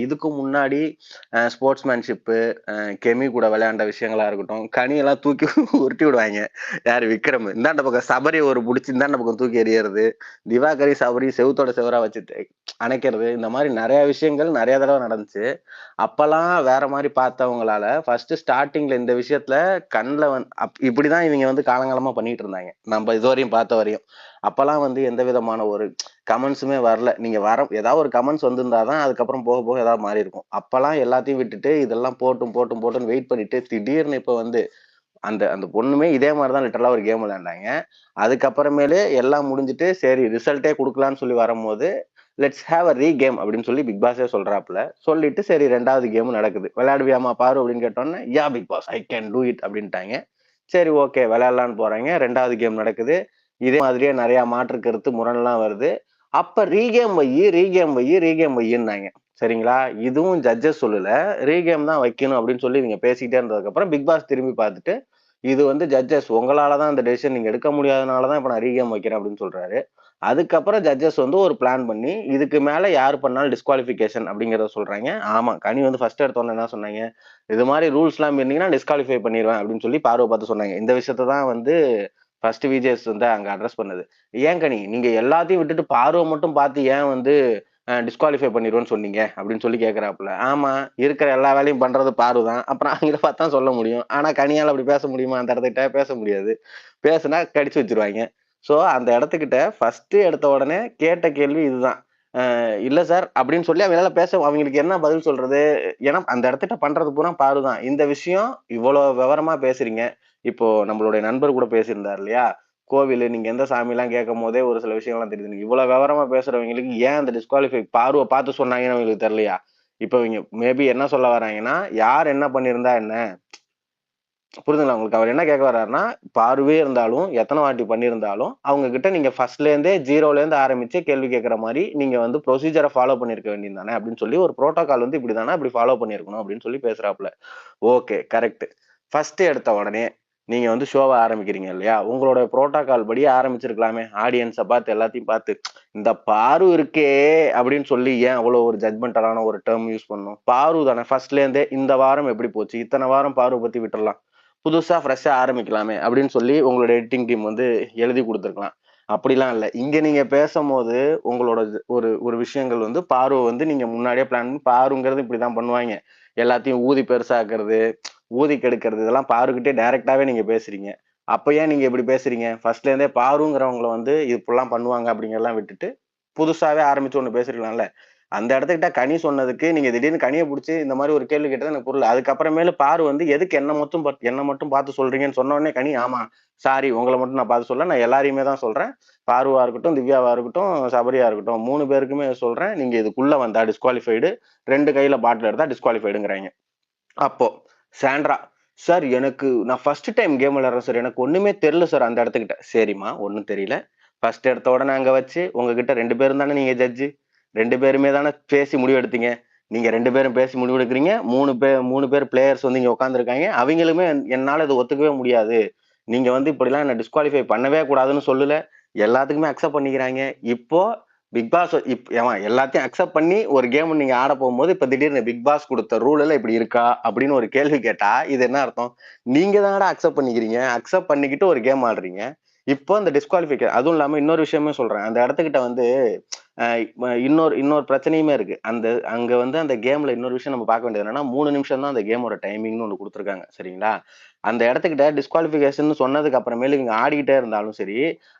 இதுக்கு முன்னாடி ஸ்போர்ட்ஸ்மேன்ஷிப்பு, கெமி கூட விளையாண்ட விஷயங்களா இருக்கட்டும், கனியெல்லாம் தூக்கி உருட்டி விடுவாய்ங்க. யாரு விக்ரம். இந்தாண்ட பக்கம் சபரி ஒரு புடிச்சு இந்தாண்ட பக்கம் தூக்கி எறியறது. திவாகரி, சபரி செவுத்தோட செவுரா வச்சு அணைக்கிறது. இந்த மாரி நெறைய விஷயங்கள் நெறைய தடவ நடந்துச்சு. அப்பல்லாம் வேற மாரி பார்த்தவங்களால ஃபர்ஸ்ட் ஸ்டார்ட்டிங்ல இந்த விஷயத்துல கண்ல இப்படிதான் இவங்க வந்து காலங்காலமா பண்ணிட்டு இருந்தாங்க. நம்ம இதுவரையும் பார்த்த வரையும். அப்பல்லாம் வந்து எந்த விதமான ஒரு கமெண்ட்ஸுமே வரல. நீங்க ஏதாவது ஒரு கமெண்ட்ஸ் வந்திருந்தா தான் அதுக்கப்புறம் போக போக ஏதாவது மாறி இருக்கும். அப்பல்லாம் எல்லாத்தையும் விட்டுட்டு இதெல்லாம் போட்டுன்னு வெயிட் பண்ணிட்டு திடீர்னு இப்ப வந்து அந்த அந்த பொண்ணுமே இதே மாரி தான் லிட்டரலா ஒரு கேம் விளையாண்டாங்க. அதுக்கப்புறமேலு எல்லாம் முடிஞ்சுட்டு சரி ரிசல்ட்டே குடுக்கலான்னு சொல்லி வரும்போது, லெட்ஸ் ஹேவ் அ ரீகேம் அப்படின்னு சொல்லி பிக் பாஸே சொல்றாப்ல. சொல்லிட்டு சரி 2வது கேம் நடக்குது. விளையாடுவியாம்மா பாரு அப்படின்னு கேட்டோனே, yeah big boss I can do it அப்படின்ட்டாங்க. சரி ஓகே விளையாடலான்னு போறாங்க. 2வது கேம் நடக்குது. இதே மாதிரியே நெறைய மாற்று கருத்து முரண்லாம் வருது. அப்ப ரீகேம் வையின்னாங்க. சரிங்களா? இதுவும் ஜட்ஜஸ் சொல்லல. ரீகேம் தான் வைக்கணும் அப்படின்னு சொல்லி இவங்க பேசிக்கிட்டே இருந்ததுக்கப்புறம் பிக் பாஸ் திரும்பி பார்த்துட்டு, இது வந்து ஜட்ஜஸ் உங்களால தான் இந்த டெசிஷன் நீங்க எடுக்க முடியாதனால தான் இப்ப நான் ரீகேம் வைக்கிறேன் அப்படின்னு சொல்றாரு. அதுக்கப்புறம் ஜட்ஜஸ் வந்து ஒரு பிளான் பண்ணி, இதுக்கு மேல யார் பண்ணாலும் டிஸ்குவாலிஃபிகேஷன் அப்படிங்கிறத சொல்றாங்க. ஆமா, கனி வந்து ஃபர்ஸ்ட் எடுத்தோனே என்ன சொன்னாங்க? இது மாரி ரூல்ஸ்லாம் மீறினீங்கன்னா டிஸ்குவாலிஃபை பண்ணிருவேன் அப்படின்னு சொல்லி பார்வ பார்த்து சொன்னாங்க. இந்த விஷயத்த தான் வந்து ஃபர்ஸ்ட் விஜேஎஸ் வந்து அங்க அட்ரஸ் பண்ணது. ஏன் கனி, நீங்க எல்லாத்தையும் விட்டுட்டு பார்வ மட்டும் பார்த்து ஏன் வந்து டிஸ்குவாலிஃபை பண்ணிருவேன்னு சொன்னீங்க அப்படின்னு சொல்லி கேட்கிறாப்புல. ஆமா, இருக்கிற எல்லா வேலையும் பண்றது பாரு தான். அப்புறம் அவங்கள பார்த்து தான் சொல்ல முடியும். ஆனா கனியால அப்படி பேச முடியுமா? அந்த இடத்துக்கிட்ட பேச முடியாது. பேசுனா கடிச்சு வச்சிருவாங்க. சோ அந்த இடத்துக்கிட்ட ஃபர்ஸ்ட் எடுத்த உடனே கேட்ட கேள்வி இதுதான். இல்ல சார் அப்படின்னு சொல்லி அவங்களால அவங்களுக்கு என்ன பதில் சொல்றது? ஏன்னா அந்த இடத்துட்ட பண்றது பூரா பாரு தான். இந்த விஷயம் இவ்வளவு விவரமா பேசுறீங்க. இப்போ நம்மளுடைய நண்பர் கூட பேசியிருந்தார் இல்லையா? கோவிலு நீங்க எந்த சாமிலாம் கேட்கும்போதே ஒரு சில விஷயங்கள்லாம் தெரியுது. இவ்வளவு விவரமா பேசுறவங்களுக்கு ஏன் அந்த டிஸ்குவாலிஃபை பார்வ பார்த்து சொன்னாங்கன்னு அவங்களுக்கு தெரியலையா? இப்ப இவங்க மேபி என்ன சொல்ல வராங்கன்னா, யார் என்ன பண்ணியிருந்தா என்ன? புரியுதுங்களா உங்களுக்கு? அவர் என்ன கேட்க வர்றாருன்னா, பார்வே இருந்தாலும், எத்தன வாட்டி பண்ணியிருந்தாலும், அவங்க கிட்ட நீங்க ஃபர்ஸ்ட்ல இருந்தே 0ல இருந்து ஆரம்பிச்சு கேள்வி கேட்கிற மாரி, நீங்க வந்து ப்ரொசீஜர ஃபாலோ பண்ணியிருக்க வேண்டியது தானே அப்படின்னு சொல்லி, ஒரு புரோட்டோகால் வந்து இப்படிதானா, இப்படி ஃபாலோ பண்ணியிருக்கணும் அப்படின்னு சொல்லி பேசுறாப்புல. Okay, correct. ஃபர்ஸ்ட் எடுத்த உடனே நீங்க வந்து ஷோவ ஆரம்பிக்கிறீங்க இல்லையா? உங்களோட புரோட்டோகால் படி ஆரம்பிச்சிருக்கலாமே. ஆடியன்ஸ பார்த்து எல்லாத்தையும் பார்த்து, இந்த பாரு இருக்கே அப்படின்னு சொல்லி ஏன் அவ்வளோ ஒரு ஜட்ஜ்மென்டலான ஒரு டெர்ம் யூஸ் பண்ணணும்? பாரு தானே ஃபர்ஸ்ட்ல இருந்தே இந்த வாரம் எப்படி போச்சு? இத்தன வாரம் பாருவ பத்தி விட்டுறலாம். புதுசா ஃப்ரெஷ்ஷா ஆரம்பிக்கலாமே அப்படின்னு சொல்லி உங்களோட எடிட்டிங் டீம் வந்து எழுதி குடுத்துருக்கலாம். அப்படிலாம் இல்ல. இங்க நீங்க பேசம்போது உங்களோட ஒரு ஒரு விஷயங்கள் வந்து பார்வ வந்து நீங்க முன்னாடியே பிளான் பண்ணி பாருங்கிறது இப்படிதான் பண்ணுவாய்ங்க. எல்லாத்தையும் ஊதி பெருசாக்குறது, ஊதி கெடுக்கிறது இதெல்லாம் பாருகிட்டயே டைரக்ட்டாவே நீங்க பேசுறீங்க. அப்ப ஏன் நீங்க இப்படி பேசுறீங்க? ஃபர்ஸ்ட்ல இருந்தே பாருங்கிறவங்கள வந்து இப்படிலாம் பண்ணுவாங்க அப்படிங்கிறதெல்லாம் விட்டுட்டு, புதுசாவே ஆரம்பிச்சு ஒண்ணு பேசிருக்கலாம்ல. அந்த இடத்துக்கிட்ட கனி சொன்னதுக்கு, நீங்க திடீர்னு கனிய புடிச்சு இந்த மாரி ஒரு கேள்வி கேட்டது எனக்கு புரியல. அதுக்கப்புறமேலு பாரு வந்து எதுக்கு என்ன மட்டும் பார்த்து சொல்றீங்கன்னு சொன்ன உடனே கனி, ஆமா சாரி உங்கள மட்டும் நான் பார்த்து சொல்லல. நான் எல்லாரையுமே தான் சொல்றேன். பார்வா இருக்கட்டும், திவ்யாவா இருக்கட்டும், சபரியா இருக்கட்டும் 3 பேருக்குமே சொல்றேன். நீங்க இதுக்குள்ள வந்தா டிஸ்குவாலிஃபைடு. 2 கையில பாட்டில் எடுத்தா டிஸ்குவாலிஃபைடுங்கிறாய்ங்க. அப்போ சாண்ட்ரா, சார் நான் ஃபர்ஸ்ட் டைம் கேம் விளையாடுறேன் சார். எனக்கு ஒண்ணுமே தெரியல சார் அந்த இடத்துக்கிட்ட. சரிம்மா, ஒண்ணும் தெரியல. ஃபர்ஸ்ட் எடுத்த உடனே அங்க வச்சு உங்ககிட்ட 2 பேரும் தானே நீங்க ஜட்ஜு. 2 பேருமே தானே பேசி முடிவெடுத்தீங்க. நீங்க 2 பேரும் பேசி முடிவெடுக்கிறீங்க. 3 பேர் பிளேயர்ஸ் வந்து இங்க உட்கார்ந்துருக்காங்க. அவைங்களுமே என்னால இத ஒத்துக்கவே முடியாது. நீங்க வந்து இப்படிலாம் என்ன டிஸ்குவாலிஃபை பண்ணவே கூடாதுன்னு சொல்லல. எல்லாத்துக்குமே அக்செப்ட் பண்ணிக்கிறாங்க. இப்போ பிக் பாஸ் ஏம்மா எல்லாத்தையும் அக்செப்ட் பண்ணி ஒரு கேம் நீங்க ஆட போகும்போது, இப்ப திடீர்னு பிக் பாஸ் குடுத்த ரூல் எல்லாம் இப்படி இருக்கா? அப்படின்னு ஒரு கேள்வி கேட்டா, இது என்ன அர்த்தம்? நீங்க தானடா அக்செப்ட் பண்ணிக்கிறீங்க. அக்செப்ட் பண்ணிக்கிட்டு ஒரு கேம் ஆடுறீங்க. இப்போ அந்த அதுவும் இல்லாம இன்னொரு விஷயமே சொல்றேன். அந்த இடத்துக்கிட்ட வந்து இன்னொரு இன்னொரு பிரச்சனையுமே இருக்கு. அங்க வந்து அந்த கேம்ல இன்னொரு விஷயம் நம்ம பார்க்க வேண்டியது என்னன்னா, 3 நிமிஷம் தான் அந்த கேமோட டைமிங்ன்னு ஒண்ணு குடுத்துருக்காங்க. சரிங்களா? அந்த இடத்துக்கிட்ட டிஸ்குவாலிஃபிகேஷன்னு சொன்னதுக்கு அப்புறமேலு இவங்க ஆடிக்கிட்டே இருந்தாலும் சரி,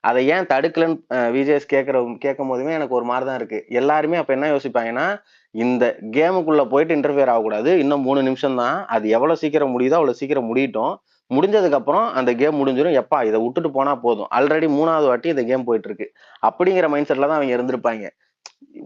அத ஏன் தடுக்கலன்னு விஜேஎஸ் கேட்கும்போதுமே எனக்கு ஒரு மாரி தான் இருக்கு. எல்லாருமே அப்ப என்ன யோசிப்பாங்கன்னா, இந்த கேமுக்குள்ள போயிட்டு இன்டர்ஃபியர் ஆகக்கூடாது. இன்னும் 3 நிமிஷம் தான். அது எவ்வளவு சீக்கிரம் முடியுதோ, அவ்வளவு சீக்கிரம் முடியட்டும். முடிஞ்சதுக்கு அப்புறம் அந்த கேம் முடிஞ்சிரும். எப்பா இத வுட்டுட்டு போனா போதும். ஆல்ரெடி 3வது வாட்டி இந்த கேம் போயிட்டு இருக்கு. அப்படிங்கிற மைண்ட் செட்ல தான் அவங்க இருந்திருப்பாய்ங்க.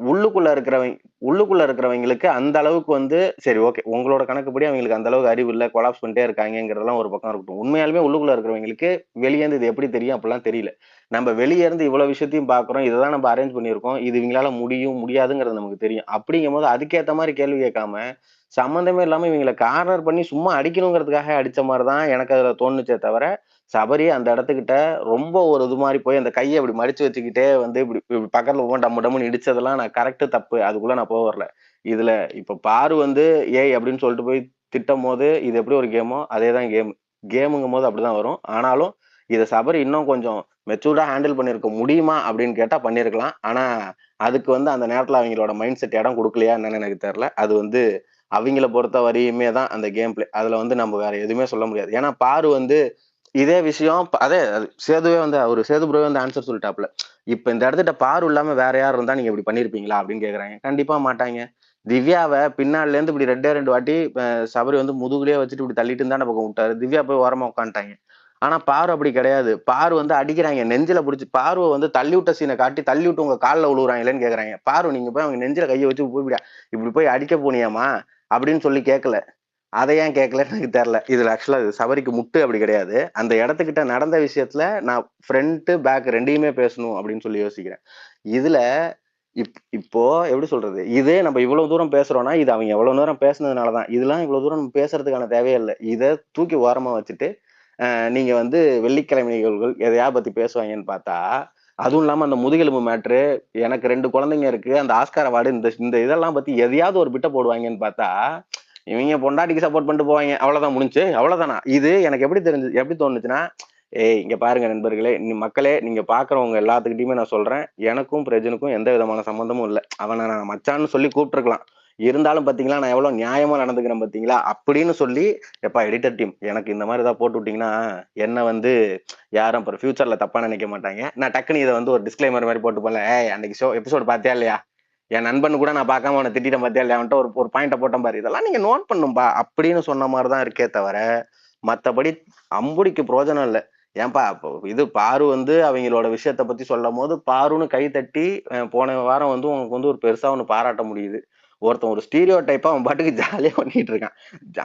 உள்ளுக்குள்ள இருக்கிறவங்க உள்ளுக்குள்ள இருக்கிறவங்களுக்கு அந்த அளவுக்கு வந்து சரி ஓகே. உங்களோட கணக்குப்படி அவங்களுக்கு அந்த அளவுக்கு அறிவு இல்ல. கொலாப்ஸ் பண்ணிட்டே இருக்காங்கங்கிறதெல்லாம் ஒரு பக்கம் இருக்கட்டும். உண்மையாலுமே உள்ளுக்குள்ள இருக்கிறவங்களுக்கு வெளிய இருந்து இது எப்படி தெரியும் அப்படிலாம் தெரியல. நம்ம வெளிய இருந்து இவ்வளவு விஷயத்தையும் பார்க்கிறோம். இததான் நம்ம அரேஞ்ச் பண்ணியிருக்கோம். இது இவங்களால முடியும், முடியாதுங்கிறது நமக்கு தெரியும். அப்படிங்கும்போது அதுக்கேத்த மாரி கேள்வி கேட்காம, சம்மந்தமே இல்லாம இவங்கள கார்னர் பண்ணி சும்மா அடிக்கணுங்கிறதுக்காக அடிச்ச மாரி தான் எனக்கு அதுல தோணுச்சே தவிர, சபரி அந்த இடத்துக்கிட்ட ரொம்ப ஒரு இது மாரி போய் அந்த கைய இப்படி மடிச்சு வச்சுக்கிட்டே வந்து இப்படி இப்படி பக்கத்துல டம்மு டம்முன்னு இடிச்சதெல்லாம் நான் கரெக்ட் தப்பு. அதுக்குள்ள நான் வரல. இதுல இப்ப பாரு வந்து ஏய் அப்படின்னு சொல்லிட்டு போய் திட்டும் போது இது எப்படி ஒரு கேமோ அதேதான் கேமுங்கும் போது அப்படிதான் வரும். ஆனாலும் இதை சபரி இன்னும் கொஞ்சம் மெச்சூர்டா ஹேண்டில் பண்ணிருக்க முடியுமா அப்படின்னு கேட்டா பண்ணிருக்கலாம். ஆனா அதுக்கு வந்து அந்த நேரத்துல அவங்களோட மைண்ட் செட் இடம் கொடுக்கலையா என்னன்னு எனக்கு தெரியல. அது வந்து அவங்கள பொறுத்த வரையுமே தான் அந்த கேம் பிளே. அதுல வந்து நம்ம வேற எதுவுமே சொல்ல முடியாது. ஏன்னா பாரு வந்து இதே விஷயம் அதே சேதுவே வந்து அவரு சேது ப்ரோவே வந்து ஆன்சர் சொல்லிட்டாப்ல. இப்ப இந்த இடத்துல பாரு இல்லாம வேற யார் இருந்தா நீங்க இப்படி பண்ணிருப்பீங்களா அப்படின்னு கேக்குறாங்க. கண்டிப்பா மாட்டாங்க. திவ்யாவை பின்னாடில இருந்து இப்படி ரெண்டு வாட்டி சபரி வந்து முதுகுலயே வச்சுட்டு இப்படி தள்ளிட்டு இருந்தா பக்கம் விட்டாரு. திவ்யா போய் ஓரமா உட்காந்துட்டாங்க. ஆனா பாரு அப்படி கிடையாது. பாரு வந்து அடிக்கிறாங்க நெஞ்சில பிடிச்சி. பார்வை வந்து தள்ளி விட்ட சீனை காட்டி தள்ளி விட்டு உங்க காலில் விழுவுறாங்களேன்னு கேக்குறாங்க. பாரு நீங்க போய் அவங்க நெஞ்சில கையை வச்சு போய் இப்படி போய் அடிக்க போனியாமா அப்படின்னு சொல்லி கேட்கல. அதை ஏன் கேட்கலன்னு எனக்கு தெரியல. இதுல ஆக்சுவலா சபரிக்கு முட்டு அப்படி கிடையாது. அந்த இடத்துக்கிட்ட நடந்த விஷயத்துல நான் ஃப்ரண்ட் பேக் ரெண்டையுமே பேசணும் அப்படின்னு சொல்லி யோசிக்கிறேன். இதுல இப்போ எப்படி சொல்றது, இதே நம்ம இவ்வளவு தூரம் பேசுறோம்னா இது அவங்க எவ்வளவு நேரம் பேசுனதுனாலதான். இதெல்லாம் இவ்வளவு தூரம் நம்ம பேசுறதுக்கான தேவையே இல்லை. இதை தூக்கி ஓரமா வச்சுட்டு நீங்க வந்து வெள்ளிக்கிழமை நிகழ்வுகள் எதையா பத்தி பேசுவாங்கன்னு பார்த்தா, அதுவும் இல்லாம அந்த முதுகெலும்பு மேட்ரு, எனக்கு 2 குழந்தைங்க இருக்கு. அந்த ஆஸ்கார் அவார்டு இந்த இந்த இதெல்லாம் பத்தி எதையாவது ஒரு பிட்ட போடுவாங்கன்னு பார்த்தா, இவங்க பொண்டாட்டிக்கு சப்போர்ட் பண்ணிட்டு போவாங்க. அவ்வளவுதான் முடிஞ்சுச்சு. அவ்வளவுதானா? இது எனக்கு எப்படி தோணுச்சுன்னா, ஏய் இங்க பாருங்க நண்பர்களே, மக்களே நீங்க பாக்குறவங்க எல்லாத்துக்கிட்டையுமே நான் சொல்றேன். எனக்கும் பிரஜனுக்கும் எந்த விதமான சம்பந்தமும் இல்ல. அவனை நான் மச்சான்னு சொல்லி கூப்பிட்டுருக்கலாம். இருந்தாலும் பாத்தீங்களா நான் எவ்வளவு நியாயமா நடந்துக்கிறேன் பாத்தீங்களா அப்படின்னு சொல்லி, எப்பா எடிட்டர் டீம் எனக்கு இந்த மாதிரி ஏதாவது போட்டு விட்டீங்கன்னா என்ன வந்து யாரும் அப்புறம் ஃபியூச்சர்ல தப்பா நினைக்க மாட்டாங்க. நான் டக்குன்னு இதை வந்து ஒரு டிஸ்க்ளைமர் மாதிரி போட்டு போல, ஏய் அன்னைக்கு எபிசோடு பாத்தியா இல்லையா, என் நண்பன் கூட நான் பார்க்காம அவனை திட்டிட்டேன் பாத்தியா இல்லையா, அவன்கிட்ட ஒரு பாயிண்ட போட்டேன் பாரு, இதெல்லாம் நீங்க நோட் பண்ணும்பா அப்படின்னு சொன்ன மாதிரிதான் இருக்கே தவிர மத்தபடி அம்புடிக்கு பிரயோஜனம் இல்லை. ஏன்பா இது பாரு வந்து அவங்களோட விஷயத்த பத்தி சொல்லும் போது பாருன்னு கை தட்டி போன வாரம் வந்து உனக்கு வந்து ஒரு பெருசா ஒண்ணு பாராட்ட முடியுது. ஒருத்தன் ஒரு ஸ்டீரியோ டைப்பா அவன் பாட்டுக்கு ஜாலியா பண்ணிட்டு இருக்கான்.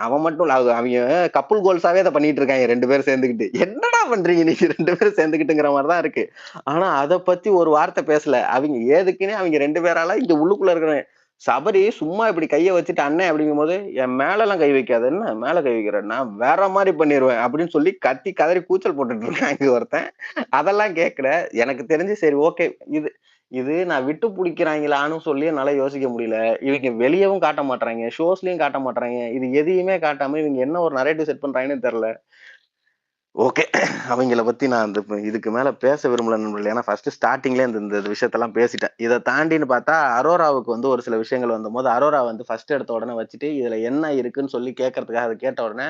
அவன் மட்டும் இல்ல அவங்க கப்புள் கோல்ஸாவே அதை பண்ணிட்டு இருக்காங்க 2 பேரும் சேர்ந்துக்கிட்டு. என்னடா பண்றீங்க நீங்க 2 பேரும் சேர்ந்துக்கிட்டுங்கிற மாதிரிதான் இருக்கு. ஆனா அதை பத்தி ஒரு வார்த்தை பேசல. அவங்க ஏதுக்குன்னே அவங்க 2 பேரால இங்க உள்ளுக்குள்ள இருக்கிற சபரி சும்மா இப்படி கைய வச்சுட்டு அண்ணன் அப்படிங்கும் போது என் மேல எல்லாம் கை வைக்காது, என்ன மேல கை வைக்கிறேன் நான் வேற மாதிரி பண்ணிடுவேன் அப்படின்னு சொல்லி கத்தி கதறி கூச்சல் போட்டுட்டு இருக்கான் இங்க ஒருத்தன். அதெல்லாம் கேட்கல. எனக்கு தெரிஞ்சு சரி ஓகே, இது இது நான் விட்டு பிடிக்கிறாங்களான்னு சொல்லி என்னால யோசிக்க முடியல. இவங்க வெளியவும் காட்ட மாட்டாங்க, ஷோஸ்லயும் காட்ட மாட்டாங்க. இது எதையுமே காட்டாம இவங்க என்ன ஒரு நரேட்டிவ் செட் பண்றாங்கன்னு தெரியல. ஓகே. அவங்கள பத்தி நான் அந்த இதுக்கு மேல பேச விரும்பல நண்பர்களே. ஏன்னா ஃபர்ஸ்ட் ஸ்டார்டிங்ல இந்த விஷயத்தெல்லாம் பேசிட்டேன். இதை தாண்டின்னு பார்த்தா அரோராவுக்கு வந்து ஒரு சில விஷயங்கள் வந்தபோது அரோரா வந்து ஃபர்ஸ்ட் எடுத்த உடனே வச்சுட்டு இதுல என்ன இருக்குன்னு சொல்லி கேட்கறதுக்காக அதை கேட்ட உடனே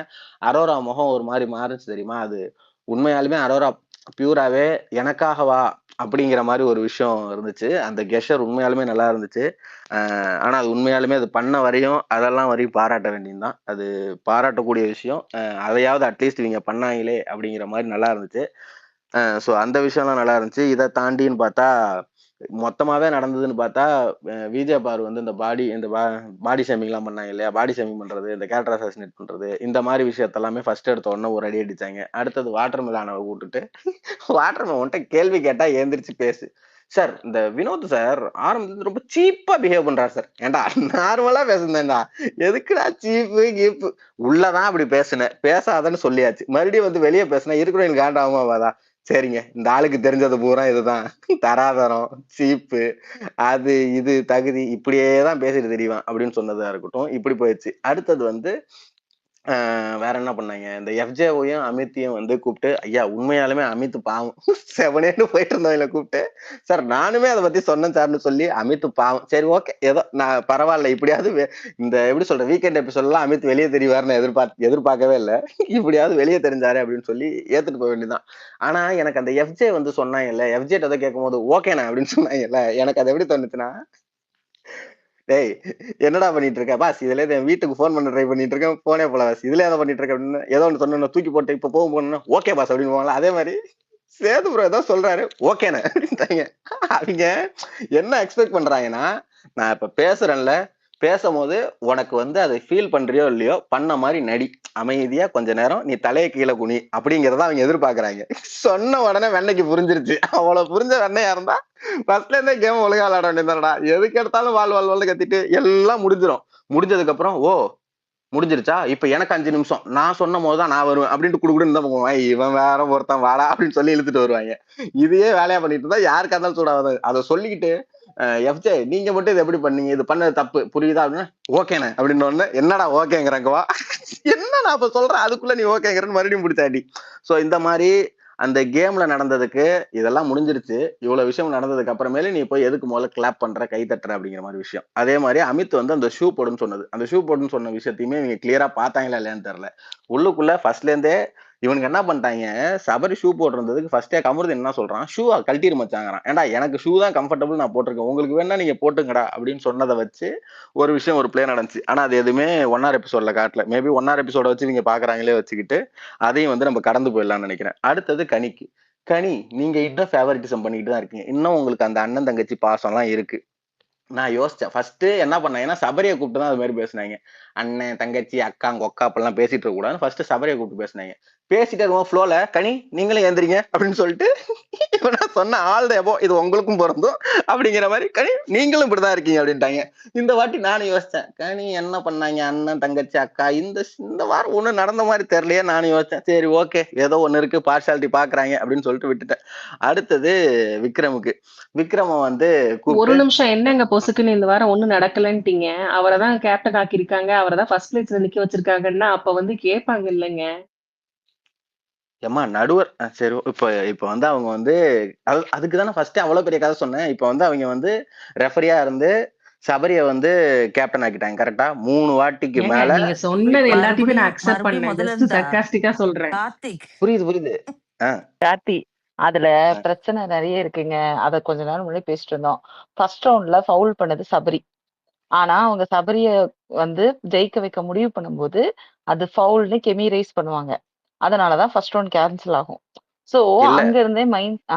அரோரா முகம் ஒரு மாதிரி மாறுச்சு தெரியுமா. அது உண்மையாலுமே அரோரா பியூராவே எனக்காகவா அப்படிங்கிற மாதிரி ஒரு விஷயம் இருந்துச்சு. அந்த கெஷர் உண்மையாலுமே நல்லா இருந்துச்சு. ஆனா அது உண்மையாலுமே அது பண்ண வரையும் அதெல்லாம் வரையும் பாராட்ட வேண்டியதுதான். அது பாராட்டக்கூடிய விஷயம். அதையாவது அட்லீஸ்ட் இவங்க பண்ணாங்களே அப்படிங்கிற மாதிரி நல்லா இருந்துச்சு. ஸோ அந்த விஷயம்லாம் நல்லா இருந்துச்சு. இதை தாண்டின்னு பார்த்தா மொத்தமாவே நடந்ததுன்னு பார்த்தா விஜய் பாரு வந்து இந்த பாடி ஷேமிங் எல்லாம் பண்ணாங்க இல்லையா, பாடி ஷேமிங் பண்றது, இந்த கேரக்டர் அசாசினேட் பண்றது, இந்த மாதிரி விஷயத்த எல்லாமே ஃபர்ஸ்ட் எடுத்த உடனே ஒரு அடி அடிச்சாங்க. அடுத்தது வாட்டர் மிலானவை கூட்டுட்டு வாட்டர் மிலன் உன்கிட்ட கேள்வி கேட்டா எந்திரிச்சு பேசு சார். இந்த வினோத் சார் ஆரம்பத்துல ரொம்ப சீப்பா பிஹேவ் பண்றாரு சார். ஏண்டா நார்மலா பேசுனேன்டா, எதுக்குடா சீப்பு கீப்பு, உள்ளதான் அப்படி பேசுனேன், பேசாதன்னு சொல்லியாச்சு, மறுபடியும் வந்து வெளியே பேசுனா இருக்கிறவங்க காண்டாகுமாவாதா. சரிங்க இந்த ஆளுக்கு தெரிஞ்சது பூரா இதுதான், தராதரம் சீப்பு அது இது தகுதி இப்படியேதான் பேசிட்டு தெரியுவான் அப்படின்னு சொன்னதா இருக்கட்டும். இப்படி போயிடுச்சு. அடுத்தது வந்து வேற என்ன பண்ணாங்க, இந்த எஃப்ஜேஓயும் அமித்தையும் வந்து கூப்பிட்டு, ஐயா உண்மையாலுமே அமித் பாவம் செவனேன்னு போயிட்டு இருந்தவங்கள கூப்பிட்டு, சார் நானுமே அதை பத்தி சொன்னேன் சார்னு சொல்லி அமித் பாவம் சரி ஓகே ஏதோ நான் பரவாயில்ல இப்படியாவது இந்த எப்படி சொல்ற வீக்கெண்ட் எபிசோட்லாம் அமித் வெளியே தெரிவாருன்னு எதிர்பார்க்கவே இல்லை. இப்படியாவது வெளியே தெரிஞ்சாரு அப்படின்னு சொல்லி ஏத்துட்டு போக வேண்டியதுதான். ஆனா எனக்கு அந்த எஃப்ஜே வந்து சொன்னாங்கல்ல, எஃப்ஜே அதை கேட்கும் போது ஓகேண்ணா அப்படின்னு சொன்னாங்கல்ல, எனக்கு அது எப்படி தோணுச்சுன்னா, டேய் என்னடா பண்ணிட்டு இருக்க பாஸ், இதுல என் வீட்டுக்கு போன் பண்ண ட்ரை பண்ணிட்டு இருக்கேன், போனே போல பாஸ், இதுல எதை பண்ணிட்டு இருக்க அப்படின்னு ஏதோ ஒன்று சொன்ன தூக்கி போட்டு இப்ப போகணும் ஓகே பாஸ் அப்படின்னு போவாங்களா, அதே மாதிரி சேது ப்ரோ ஏதோ சொல்றாரு ஓகேண்ணே அப்படின்ட்டாங்க. அவங்க என்ன எக்ஸ்பெக்ட் பண்றாங்கன்னா, நான் இப்ப பேசுறேன்ல, பேசும்போது உனக்கு வந்து அதை ஃபீல் பண்றியோ இல்லையோ பண்ண மாதிரி நடி, அமைதியா கொஞ்ச நேரம் நீ தலையை கீழே குனி அப்படிங்கறத அவங்க எதிர்பார்க்கறாங்க. சொன்ன உடனே வெண்ணைக்கு புரிஞ்சிருச்சு. அவ்வளவு புரிஞ்ச வெண்ணையா இருந்தா ஃபர்ஸ்ட்ல இருந்தே கேம் ஒழுங்கா விளையாட வேண்டியதுதானடா. எதுக்கு எடுத்தாலும் வாழ் கத்திட்டு எல்லாம் முடிஞ்சிடும். முடிஞ்சதுக்கு அப்புறம் ஓ முடிஞ்சிருச்சா இப்ப எனக்கு 5 நிமிஷம் நான் சொன்ன போதுதான் நான் வருவேன் அப்படின்ட்டு குடுக்குன்னு போவான். இவன் வேற ஒருத்தன் வாடா அப்படின்னு சொல்லி இழுத்துட்டு வருவாங்க. இதையே வேலையா பண்ணிட்டு இருந்தா யாருக்கா இருந்தாலும் சூடாவது. அதை சொல்லிக்கிட்டு எஃப்ஜே நீங்க மட்டும் இது எப்படி பண்ணீங்க, இது பண்ணது தப்பு புரியுதா அப்படின்னா ஓகேண்ணே அப்படின்னு. என்னடா ஓகேங்கிறங்கவா என்ன நான் இப்ப சொல்றேன் அதுக்குள்ள நீ ஓகேங்கிறன்னு மறுபடியும் பிடிச்சாடி. சோ இந்த மாதிரி அந்த கேம்ல நடந்ததுக்கு இதெல்லாம் முடிஞ்சிருச்சு. இவ்வளவு விஷயம் நடந்ததுக்கு அப்புறமேல நீ போய் எதுக்கு முதல்ல கிளாப் பண்ற கை தட்டுற அப்படிங்கிற மாதிரி விஷயம். அதே மாதிரி அமித் வந்து அந்த ஷூ போடுன்னு சொன்னது, அந்த ஷூ போடுன்னு சொன்ன விஷயத்தையுமே இவங்க கிளியரா பார்த்தாங்களா இல்லையான்னு தெரியல. உள்ளுக்குள்ள ஃபர்ஸ்ட்ல இருந்தே இவனுக்கு என்ன பண்ணிட்டாங்க, சபரி ஷூ போட்டிருந்ததுக்கு ஃபர்ஸ்டே கமருதீன் என்ன சொல்றான், ஷூ கழட்டிரு மச்சாங்கிறான். ஏன்டா எனக்கு ஷூ தான் கம்ஃபர்டபுள் நான் போட்டிருக்கேன், உங்களுக்கு வேணா நீங்க போட்டுங்கடா அப்படின்னு சொன்னதை வச்சு ஒரு விஷயம் ஒரு பிளே நடந்துச்சு. ஆனா அது எதுவுமே 1 எபிசோட்ல காட்டல. மேபி 1 எபிசோட வச்சு நீங்க பாக்குறாங்களே வச்சுக்கிட்டு அதையும் வந்து நம்ம கடந்து போயிடலாம்னு நினைக்கிறேன். அடுத்தது கனிக்கு. கனி நீங்க இன்னும் ஃபேவரட்டிசம் பண்ணிட்டு தான் இருக்கீங்க. இன்னும் உங்களுக்கு அந்த அண்ணன் தங்கச்சி பாசம் எல்லாம் இருக்கு. நான் யோசிச்சேன் ஃபர்ஸ்ட் என்ன பண்ணேன், சபரியை கூப்பிட்டு தான் அது மாதிரி பேசினாங்க. அண்ணன் தங்கச்சி அக்கா கொக்கா அப்படிலாம் பேசிட்டு இருக்க கூடாது, ஃபர்ஸ்ட் சபரியை கூப்பிட்டு பேசினாங்க. பேசிட்டு இருக்கோம் ஃப்ளோல கனி நீங்களும் ஏந்திரிங்க அப்படின்னு சொல்லிட்டு நான் சொன்ன ஆள் எபோ இது உங்களுக்கும் பொருந்தும் அப்படிங்கிற மாதிரி கனி நீங்களும் இப்படிதான் இருக்கீங்க அப்படின்ட்டாங்க. இந்த வாட்டி நானும் யோசிச்சேன் கனி என்ன பண்ணாங்க அண்ணன் தங்கச்சி அக்கா இந்த இந்த வாரம் ஒண்ணு நடந்த மாதிரி தெரியலையே. நானும் யோசிச்சேன் சரி ஓகே ஏதோ ஒண்ணு இருக்கு பார்ஷாலிட்டி பாக்குறாங்க அப்படின்னு சொல்லிட்டு விட்டுட்டேன். அடுத்தது விக்ரமுக்கு. விக்ரம வந்து ஒரு நிமிஷம் என்னங்க பொசுக்குன்னு இந்த வாரம் ஒண்ணும் நடக்கலன்ட்டீங்க. அவரைதான் கேப்டன் ஆக்கியிருக்காங்க, அவரைதான் ஃபர்ஸ்ட் பிளேஸ்ல நிக்க வச்சிருக்காங்கன்னா அப்ப வந்து கேட்பாங்க இல்லைங்க. ஏமா நடுவர் சரி இப்ப வந்து அவங்க வந்து அதுக்கு தானே ஃபர்ஸ்ட் அவ்வளவு பெரிய கதை சொன்னேன். இப்ப வந்து அவங்க வந்து ரெஃபரியா இருந்து சபரிய வந்து கேப்டன் ஆக்கிட்டாங்க கரெக்டா 3 வாட்டிக்கு மேல. நீங்க சொன்னது எல்லாத்தையுமே நான் அக்செப்ட் பண்ணேன், ஜஸ்ட் சர்க்காஸ்டிக்கா சொல்றேன். புரியுது கார்த்தி அதுல பிரச்சனை நிறைய இருக்குங்க. அத கொஞ்ச நேரம் முன்னாடி பேசிட்டு இருந்தோம். ஃபர்ஸ்ட் ரவுண்ட்ல ஃபவுல் பண்ணது சபரி. ஆனா அவங்க சபரிய வந்து ஜெயிக்க வைக்க முடிவு பண்ணும்போது அது ஃபவுல்னு கெமி ரைஸ் பண்ணுவாங்க. அதனாலதான் ஃபர்ஸ்ட் ரவுண்ட் கேன்சல் ஆகும். சோ அங்க இருந்தே மைண்ட்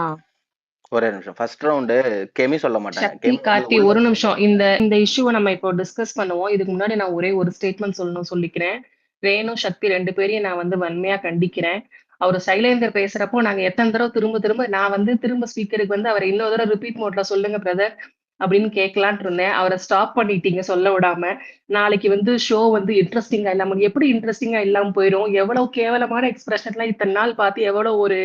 ஒரே நிமிஷம் ஃபர்ஸ்ட் ரவுண்ட் கெமி சொல்ல மாட்டாங்க. சக்தி கார்த்தி ஒரு நிமிஷம் இந்த இஷ்யூவை நம்ம இப்போ டிஸ்கஸ் பண்ணுவோம். இதுக்கு முன்னாடி நான் ஒரே ஒரு ஸ்டேட்மெண்ட் சொல்லிக்கிறேன். ரேணு சக்தி 2 பேரையும் நான் வந்து வன்மையா கண்டிக்கிறேன். அவர் சைலேந்தர் பேசுறப்போ நாங்க எத்தனை தடவை திரும்ப நான் வந்து திரும்ப ஸ்பீக்கருக்கு வந்து அவரை இன்னொரு தடவை ரிப்பீட் மோட்ல சொல்லுங்க பிரதர் அப்படின்னு கேட்கலான்ட்டு இருந்தேன். அவரை ஸ்டாப் பண்ணிட்டீங்க சொல்ல விடாம. நாளைக்கு வந்து ஷோ வந்து இன்ட்ரெஸ்டிங்கா இல்லாம எப்படி இன்ட்ரெஸ்டிங்கா இல்லாம போயிடும். எவ்வளவு கேவலமான எக்ஸ்பிரஷன் எல்லாம் இத்தனை நாள் பார்த்து எவ்வளவு ஒரு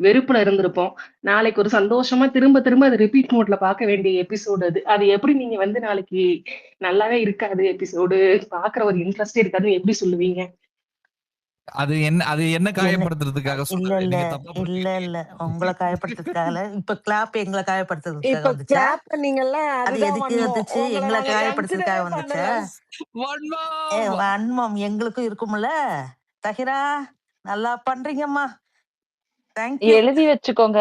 வெறுப்புல இருந்திருப்போம். நாளைக்கு ஒரு சந்தோஷமா திரும்ப அது ரிப்பீட் மோட்ல பார்க்க வேண்டிய எபிசோடு அது. அது எப்படி நீங்க வந்து நாளைக்கு நல்லாவே இருக்காது எபிசோடு பாக்குற ஒரு இன்ட்ரெஸ்டே இருக்காதுன்னு எப்படி சொல்லுவீங்க? அது என்ன காயப்படுத்துறதுக்காக இல்ல உங்களை காயப்படுத்துறதுக்காக இப்ப கிளாப் எங்களை காயப்படுத்துறதுக்காக வந்துச்சா? அது எதுக்கு வந்துச்சு? எங்களை காயப்படுத்துறதுக்காக வந்துச்சா? வன்மம் எங்களுக்கும் இருக்கும்ல. தஹிரா நல்லா பண்றீங்கம்மா. எழுதி வச்சுக்கோங்க.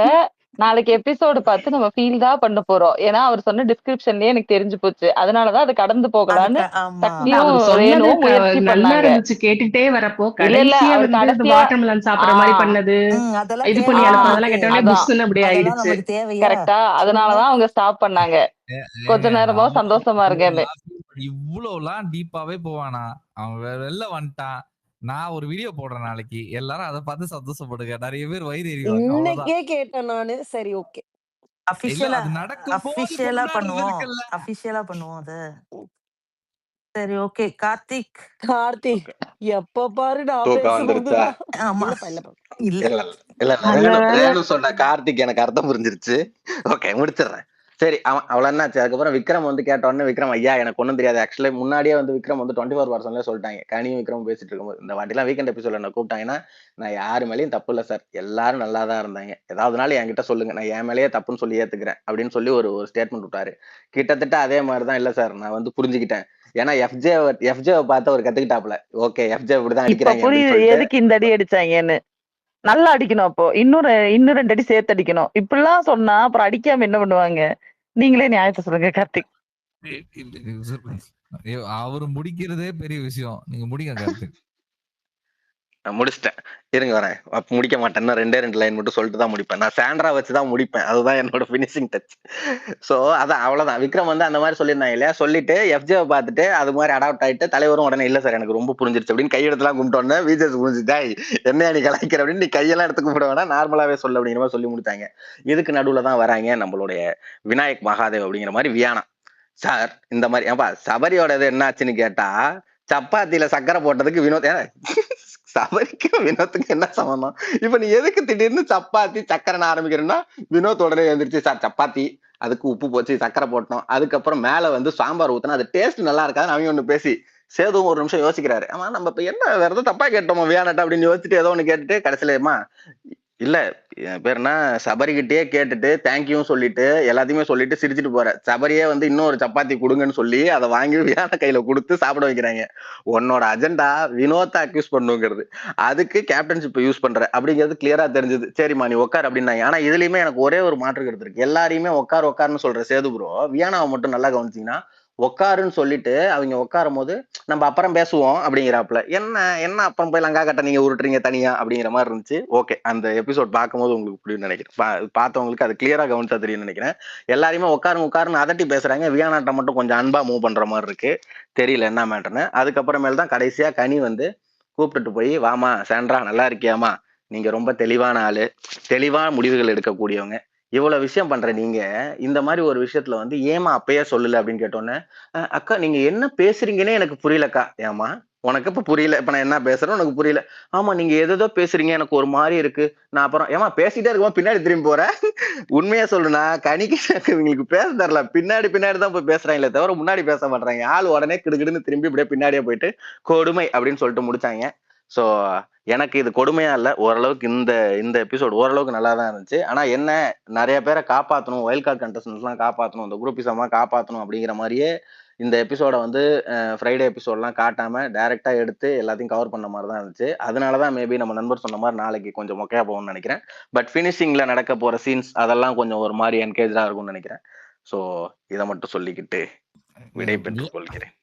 நாளைக்கு எபிசோடு பார்த்து நம்ம ஃபீல் தான் பண்ண போறோம். ஏன்னா அவர் சொன்ன டிஸ்கிரிப்ஷன்லயே எனக்கு தெரிஞ்சு போச்சு. அதனாலதான் அது கடந்து போகலான்னு நல்லா இருந்துச்சு கேட்டுட்டே வரப்போ. கடைசியா வந்து வாட்டர்மெலன் சாப்பிடுற மாதிரி பண்ணது இது பண்ணி அனுப்புறதெல்லாம் கேட்டோனே புஷ்னு அப்படி ஆயிடுச்சு. கரெக்டா? அதனாலதான் அவங்க ஸ்டாப் பண்ணாங்க. கொஞ்ச நேரமா சந்தோஷமா இருக்கேன்னு. இவ்வளவுலாம் டீப்பாவே போவானா? அவன் வெளில வந்துட்டான். நான் ஒரு வீடியோ போடுறேன் நாளைக்கு. எல்லாரும் அதை பார்த்து சந்தோஷப்படுங்க. நிறைய பேர் வயிறு எறிவாங்க. இன்னைக்கே கேட்டேன் நானு. சரி ஓகே. அபிஷியலா பண்ணுவோம் அது. சரி ஓகே. கார்த்திக் எப்ப பாரு நான் பேசுறது. ஆமா இல்ல சொன்ன கார்த்திக் எனக்கு அர்த்தம் புரிஞ்சிருச்சு. ஓகே முடிச்சிடுறேன். சரி அவ்வளவு என்னாச்சு. அதுக்கப்புறம் விக்ரம் வந்து கேட்டோன்னு விக்ரம் ஐயா எனக்கு ஒண்ணும் தெரியாது. ஆக்சுவலி முன்னாடியே வந்து விக்ரம் வந்து 24 சொல்லிட்டாங்க. கனியும் விக்ரம் பேசிட்டு இருக்கும்போது இந்த வாட்டிலாம் வீக்கெண்ட் எபிசோட்ல என்ன கூப்பிட்டாங்கன்னா நான் யாரு மேலேயும் தப்பு இல்லை சார், எல்லாரும் நல்லா தான் இருந்தாங்க, ஏதாவதுனால என்கிட்ட சொல்லுங்க, நான் என் மேலேயே தப்புன்னு சொல்லி ஏத்துக்கிறேன் அப்படின்னு சொல்லி ஒரு ஸ்டேட்மெண்ட் விட்டாரு. கிட்டத்தட்ட அதே மாதிரிதான். இல்ல சார் நான் வந்து புரிஞ்சுக்கிட்டேன். ஏன்னா எஃப்ஜே பார்த்து அவர் கத்துக்கிட்டாப்ல. ஓகே எஃப்ஜே இப்படிதான் அடிக்கிறாங்க. எதுக்கு இந்த அடி அடிச்சாங்கன்னு நல்லா அடிக்கணும். அப்போ இன்னும் 2 அடி சேர்த்து அடிக்கணும். இப்படிலாம் சொன்னா அப்புறம் அடிக்காம என்ன பண்ணுவாங்க? நீங்களே நியாயத்தை சொல்லுங்க கார்த்திக். அவரு முடிக்கிறதே பெரிய விஷயம். நீங்க முடிங்க கார்த்திக். நான் முடிச்சிட்டேன் இருங்க வரேன். அப்ப முடிக்க மாட்டேன். 2 லைன் மட்டும் சொல்லிட்டு தான் முடிப்பேன். நான் சாண்ட்ரா வச்சுதான் முடிப்பேன். அதுதான் என்னோட பினிஷிங் டச். சோ அதான் அவ்வளவுதான். விக்ரம் வந்து அந்த மாதிரி சொல்லியிருந்தாங்க இல்லையா. சொல்லிட்டு எஃப்ஜேவை பார்த்துட்டு அது மாதிரி அடாப்ட் ஆயிட்டு தலைவரும் உடனே இல்ல சார் எனக்கு ரொம்ப புரிஞ்சிருச்சு அப்படின்னு கையெடுத்துலாம் கும்பிட்டோன்னே விஜய் புரிஞ்சுட்டா என்னையா நீ கலாய்க்கிற அப்படின்னு நீ கையெல்லாம் எடுத்து கும்பிட வேணா நார்மலாவே சொல்லு அப்படிங்கிற மாதிரி சொல்லி முடித்தாங்க. இதுக்கு நடுவுல தான் வராங்க நம்மளுடைய விநாயக் மகாதேவ் அப்படிங்கிற மாதிரி வியானா சார். இந்த மாதிரி ஏப்பா சபரியோட இது என்ன ஆச்சுன்னு கேட்டா சப்பாத்தியில சக்கரை போட்டதுக்கு வினோத் சபரிக்கும் வினோத்துக்கு என்ன சம்பந்தம்? இப்ப நீ எதுக்கு திடீர்னு சப்பாத்தி சக்கரைன்னு ஆரம்பிக்கிறேன்னா வினோத் உடனே எழுந்திருச்சு சார் சப்பாத்தி அதுக்கு உப்பு போச்சு, சக்கரை போட்டோம். அதுக்கப்புறம் மேல வந்து சாம்பார் ஊத்துனா அது டேஸ்ட் நல்லா இருக்காதுன்னு அவங்க ஒண்ணு பேசி சேதுவும் ஒரு நிமிஷம் யோசிக்கிறாரு. ஆமா நம்ம இப்ப என்ன வேற ஏதோ தப்பா கேட்டோமா வியானட்ட அப்படின்னு யோசிச்சுட்டு ஏதோ ஒண்ணு கேட்டுட்டு கடைசியிலமா இல்ல என் பேர் என்ன சபரிகிட்டயே கேட்டுட்டு தேங்க்யூ சொல்லிட்டு எல்லாத்தையுமே சொல்லிட்டு சிரிச்சுட்டு போற சபரியே வந்து இன்னொரு சப்பாத்தி கொடுங்கன்னு சொல்லி அதை வாங்கி வியான கையில கொடுத்து சாப்பிட வைக்கிறாங்க. உன்னோட அஜெண்டா வினோத்தை அக்யூஸ் பண்ணுங்கிறது, அதுக்கு கேப்டன்ஷிப் யூஸ் பண்ற அப்படிங்கிறது கிளியரா தெரிஞ்சது. சரிம்மா நீ உட்கார் அப்படின்னாங்க. ஆனா இதுலயுமே எனக்கு ஒரே ஒரு மாற்று கருத்து இருக்கு. எல்லாரையுமே உட்காருன்னு சொல்ற சேது ப்ரோ வியானாவை மட்டும் நல்லா கவனிச்சீங்கன்னா உட்காருன்னு சொல்லிட்டு அவங்க உட்காரும் போது நம்ம அப்புறம் பேசுவோம் அப்படிங்கிறாப்புல. என்ன என்ன அப்புறம் போய் லங்கா கட்ட நீங்க உருட்டுறீங்க தனியா அப்படிங்கிற மாதிரி இருந்துச்சு. ஓகே, அந்த எபிசோட் பார்க்கும்போது உங்களுக்கு புரியும் நினைக்கிறேன். பார்த்தவங்களுக்கு அது கிளியரா கவனிச்சா தெரியும் நினைக்கிறேன். எல்லாருமே உட்காருன்னு அதட்டி பேசுறாங்க. வியானாட்ட மட்டும் கொஞ்சம் அன்பா மூவ் பண்ற மாதிரி இருக்கு. தெரியல என்ன மேட்டர்னு. அதுக்கப்புறமேல தான் கடைசியா கனி வந்து கூப்பிட்டுட்டு போய் வாமா சாண்ட்ரா நல்லா இருக்கியாமா, நீங்க ரொம்ப தெளிவான ஆளு, தெளிவா முடிவுகள் எடுக்கக்கூடியவங்க, இவ்வளவு விஷயம் பண்ற நீங்க இந்த மாதிரி ஒரு விஷயத்துல வந்து ஏமா அப்பயே சொல்லல அப்படின்னு கேட்டோன்னே, அக்கா நீங்க என்ன பேசுறீங்கன்னே எனக்கு புரியலக்கா. ஏமா உனக்கு இப்ப புரியல, இப்ப நான் என்ன பேசுறேன் உனக்கு புரியல. ஆமா நீங்க எதோ பேசுறீங்க எனக்கு ஒரு மாதிரி இருக்கு. நான் அப்புறம் ஏமா பேசிட்டே இருக்கும்போது பின்னாடி திரும்பி போறேன். உண்மையா சொல்லுனா கனிக்கு இவங்களுக்கு பேச தரல, பின்னாடி தான் போய் பேசுறாங்களே தவிர முன்னாடி பேச மாட்டாங்க. ஆள் உடனே கிடுகிடுன்னு திரும்பி இப்படியே பின்னாடியே போயிட்டு கொடுமை அப்படின்னு சொல்லிட்டு முடிச்சாங்க. சோ எனக்கு இது கொடுமையா இல்ல, ஓரளவுக்கு இந்த இந்த எபிசோட் ஓரளவுக்கு நல்லா தான் இருந்துச்சு. ஆனா என்ன, நிறைய பேரை காப்பாற்றணும், வைல்ட் கார்டு கண்டஸ்டன்ஸ் எல்லாம் காப்பாற்றணும், இந்த குரூப்பிசமா காப்பாற்றணும் அப்படிங்கிற மாதிரியே இந்த எபிசோட வந்து ஃப்ரைடே எபிசோட்லாம் காட்டாம டைரக்டா எடுத்து எல்லாத்தையும் கவர் பண்ண மாதிரி தான் இருந்துச்சு. அதனாலதான் மேபி நம்ம நண்பர் சொன்ன மாதிரி நாளைக்கு கொஞ்சம் மொக்கையா போகும்னு நினைக்கிறேன். பட் பினிஷிங்ல நடக்க போற சீன்ஸ் அதெல்லாம் கொஞ்சம் ஒரு மாதிரி என்கேஜா இருக்கும்னு நினைக்கிறேன். ஸோ இதை மட்டும் சொல்லிக்கிட்டு விடை பெற்றுக் கொள்கிறேன்.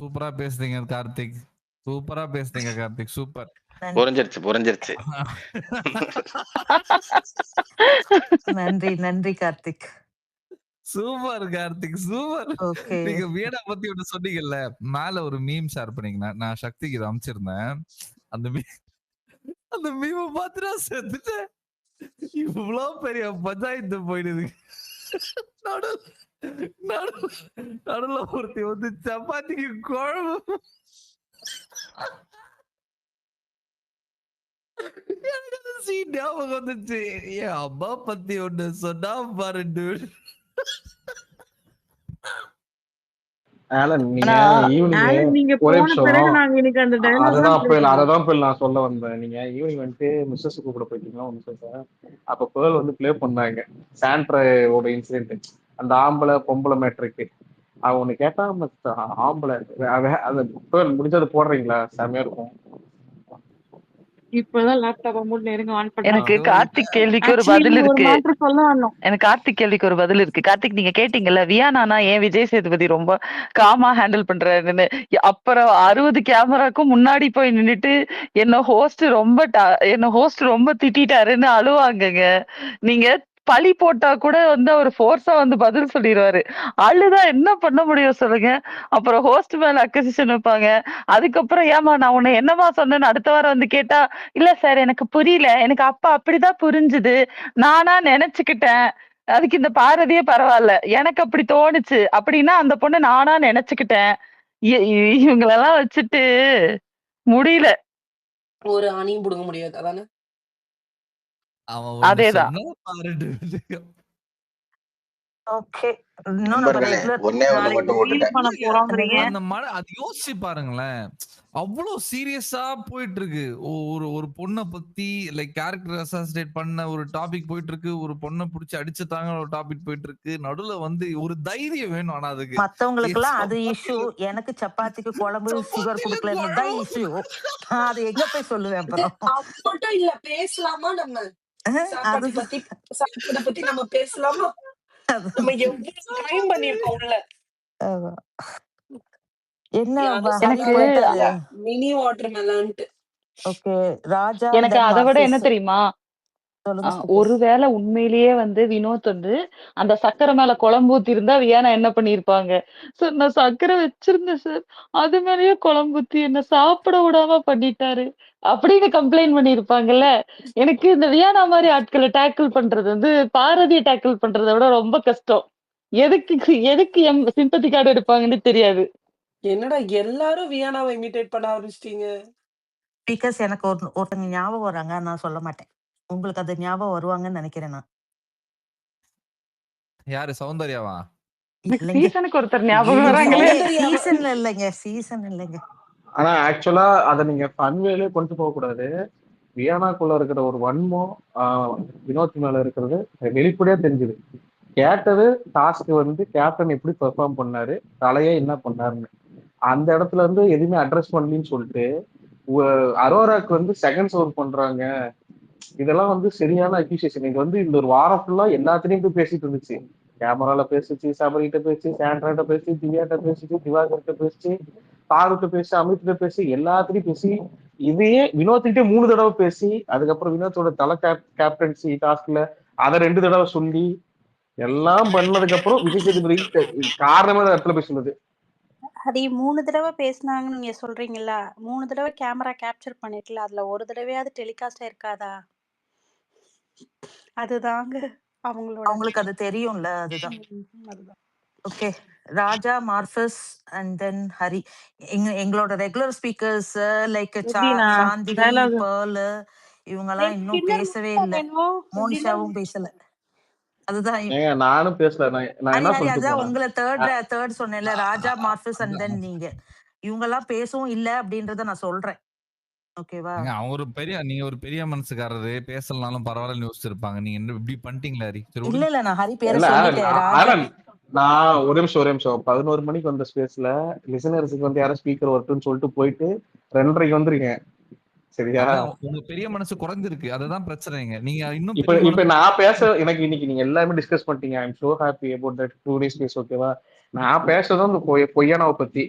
சூப்பரா பேசுறீங்க கார்த்திக், சூப்பரா பேசுறீங்க கார்த்திக், சூப்பர். புரிஞ்சிருச்சு. நன்றி Karthik. Super Karthik, super. Okay. நீங்க வீணா பத்தி ஒண்ணு சொன்னீங்கல்ல, மேல ஒரு மீம் ஷேர் பண்ணீங்க, நான் சக்திக்கு இதை அனுப்பிச்சிருந்தேன். அந்த மீமை பார்த்து நான் செத்துட்டேன். இவ்வளவு பெரிய பஞ்சாயத்து போயிடுது. நடுல ஒருத்தி வந்து சப்பாத்திக்கு குழம்பு ஞாபகம் வந்துச்சு. என் அம்மா பத்தி ஒண்ணு சொன்னா பாரு. நீங்க போன பிறகு நாங்க எனக்கு அந்த அததான் நான் சொல்ல வந்தேன். நீங்க ஈவினிங் வந்துட்டு மிஸ்ஸஸ் கூட போயிட்டீங்களா ஒண்ணு சொல்றேன். அப்ப பேர்ல் வந்து பிளே பண்ணாங்க சாண்ட்ரோட இன்சிடென்ட், அந்த ஆம்பளை பொம்பளை மேட்ருக்கு. அவன் ஒண்ணு கேட்டா ஆம்பளை அந்த பேர்ல் முடிஞ்சது போடுறீங்களா, செமையா இருக்கும். இப்பதான் லேப்டாப் மூட் நெருங்க ஆன் பண்ணேன். எனக்கு கார்த்திக் கேள்விக்கு ஒரு பதில் இருக்கு. எனக்கு கார்த்திக் கேள்விக்கு ஒரு பதில் இருக்கு. கார்த்திக் நீங்க கேட்டீங்கல்ல வியானானா ஏன் விஜய் சேதுபதி ரொம்ப காமா ஹேண்டில் பண்றாருன்னு. அப்புறம் 60 கேமராக்கும் முன்னாடி போய் நின்னுட்டு என்ன ஹோஸ்ட் ரொம்ப திட்டாருன்னு அழுவாங்கங்க. நீங்க பழி போட்டா கூட வந்து அவர் ஃபோர்ஸா வந்து பதில் சொல்லிடுவாரு. அழுதா என்ன பண்ண முடியும் சொல்லுங்க. அப்புறம் ஹோஸ்ட் மேல அக்யூசிஷன் வைப்பாங்க. அதுக்கப்புறம் ஏமா நான் உன்னை என்னமா சொன்னேன்னு அடுத்த வாரம் வந்து கேட்டா, இல்ல சார் எனக்கு புரியல, எனக்கு அப்பா அப்படிதான் புரிஞ்சுது, நானா நினைச்சுக்கிட்டேன், அதுக்கு இந்த பாரதியே பரவாயில்ல, எனக்கு அப்படி தோணுச்சு அப்படின்னா அந்த பொண்ணு நானா நினைச்சுக்கிட்டேன். இவங்களெல்லாம் வச்சுட்டு முடியல. ஒரு ஆணியும் புடுங்க முடியாது அதானே. அதேதான். ஓகே. அது யோசிச்சு பாருங்களேன், அவ்வளவு சீரியஸா போயிட்டு இருக்கு. ஒரு பொண்ணை பத்தி லைக் கேரக்டர் அசாசினேட் பண்ண ஒரு டாபிக் போயிட்டு இருக்கு, ஒரு பொண்ணை புடிச்சு அடிச்சுட்டாங்க ஒரு டாபிக் போயிட்டு இருக்கு. நடுவுல வந்து ஒரு தைரியம் வேணும். ஆனா அதுக்கு மத்தவங்களுக்கு எல்லாம் அது இஷ்யூ, எனக்கு சப்பாத்திக்கு குழம்பு சுகர் குடுக்கலன்னு தான் இஷ்யூ. அது எங்க போய் சொல்லுவேன் அப்புறம். அப்பட்டா இல்ல பேசலாமா நம்ம சாப்பாடு பத்தி நம்ம பேசலாமா? நம்ம எவ்வளவு டைம் பண்ணிருக்கோம் உள்ள. என்ன மினி வாட்டர் மெலன்ட். ஓகே ராஜா. எனக்கு அதை விட என்ன தெரியுமா, ஒருவேளை உண்மையிலேயே வந்து வினோத் வந்து அந்த சக்கரை மேல குழம்பு ஊத்தி இருந்தா வியானா என்ன பண்ணிருப்பாங்க, சார் நான் சக்கரை வச்சிருந்தேன் சார், அது மேலயே குழம்பு ஊத்தி என்ன சாப்பிட விடாம பண்ணிட்டாரு அப்படின்னு கம்ப்ளைண்ட் பண்ணிருப்பாங்கல்ல. எனக்கு இந்த வியானா மாதிரி ஆட்களை டேக்கிள் பண்றது வந்து பாரதியை டேக்கிள் பண்றதை விட ரொம்ப கஷ்டம். எதுக்கு எம் சிம்பத்தி கார்டு எடுப்பாங்கன்னு தெரியாது. என்னடா எல்லாரும் வியானாவை இமிடேட் பண்ண ஆரம்பிச்சிட்டீங்க. பிகாஸ் எனக்கு ஒருத்தங்க ஞாபகம் வராங்க, நான் சொல்ல மாட்டேன். உங்களுக்கு அது ஞாபகம் வருவாங்கன்னு நினைக்கிறேன் நான். யாரு சௌந்தர்யாவா? இல்லைங்க. சீசனுக்கு ஒருத்தர் ஞாபகம் இல்லைங்க. வராங்களே. சௌந்தர்யாவ சீசன்ல இல்லைங்க. சீசன் இல்லைங்க. ஆனா ஆக்சுவலா அதை நீங்க ஃபன்வேலே கொண்டு போக கூடாது. வியானாக்குள்ள இருக்கிற ஒரு வன்மம் வினோத் மேல இருக்கிறது வெளிப்படையா தெரிஞ்சுது. கேட்டது டாஸ்க் வந்து கேப்டன் எப்படி பெர்ஃபார்ம் பண்ணாரு, தலையே என்ன பண்ணாருன்னு. அந்த இடத்துல இருந்து எதுவுமே அட்ரஸ் பண்ணலன்னு சொல்லிட்டு அரோராக்கு வந்து செகண்ட்ஸ் ஓவர் பண்றாங்க. இதெல்லாம் வந்து சரியான அக்யூசியேஷன். இது வந்து இந்த ஒரு வாரம் ஃபுல்லா எல்லாத்துலயும் போய் பேசிட்டு இருந்துச்சு. கேமரால பேசிச்சு, சபரிகிட்ட பேசி, சாண்ட்ராட்ட பேசி, திவ்யாட்ட பேசிச்சு, திவாகர்கிட்ட பேசி, தாருட்ட பேசி, அமித்கிட்ட பேசி, எல்லாத்துலயும் பேசி, இதையே வினோத்திட்டே 3 தடவை பேசி, அதுக்கப்புறம் வினோத்தோட தலை கேப்டன்சி டாஸ்க்ல அதை 2 தடவை சொல்லி எல்லாம் பண்ணதுக்கு அப்புறம் விஜய் சேதுபதி காரணமே அந்த இடத்துல போய் சொல்லுது. ஹரி 3 தடவை பேசுனாங்கன்னு நீங்க சொல்றீங்கல்ல, 3 தடவை கேமரா கேப்சர் பண்ணிருக்குல்ல, அதுல ஒரு தடவையாவது டெலிகாஸ்ட் ஆயிருக்காதா? அதுதாங்க அவங்களோட அவங்களுக்கு அது தெரியும்ல. அதுதான். அதுதான். Okay. Raja, Morpheus and then Hari. எங்களோட ரெகுலர் ஸ்பீக்கர்ஸ் லைக் எப்படின்னா சாந்தினி, டயலாக் பேர்ல் இவங்கெல்லாம் இன்னும் பேசவே இல்லை. மோனிஷாவும் பேசல. அதுதான் ஏங்க நானும் பேசல. நான் ஹரி என்ன ஹரி சொல்லிட்டு அதுதான் போனேன். உங்களை தேர்ட் சொன்னேன்ல. ராஜா, மார்ஃபஸ் அண்ட் தென் நீங்க. இவங்கெல்லாம் பேசவும் இல்லை அப்படின்றத நான் சொல்றேன். ஓகேவா? அவங்க நீங்க ஒரு பெரிய மனசுக்காரரு, பேசலனாலும் பரவாயில்ல யோசிச்சிருப்பாங்க. நீங்க என்ன இப்படி பண்ணிட்டீங்களா ஹரி? சரி இல்ல விடுங்க. இல்ல நான் ஹரி பேரை இல்ல சொல்லிட்டேன். ராஜா நான் ஒரு நிமிஷம் 11 மணிக்கு வந்த ஸ்பேஸ்ல லிசனர்ஸுக்கு வந்து யாரும் ஸ்பீக்கர் வரட்டும்னு சொல்லிட்டு போயிட்டு 2:30 வந்துருக்கேன். சரியா? அதான் உங்க பெரிய மனசு குறைஞ்சிருக்கு. அதுதான் பிரச்சனைங்க. நீங்க இன்னும் இப்ப பெரிய இப்ப மனசு நான் பேச எனக்கு இன்னைக்கு நீங்க எல்லாமே டிஸ்கஸ் பண்ணிட்டீங்க. I am so happy about that 2 days space. ஓகேவா? நான் பேசுறதும் இந்த பொய்யானாவை பத்தி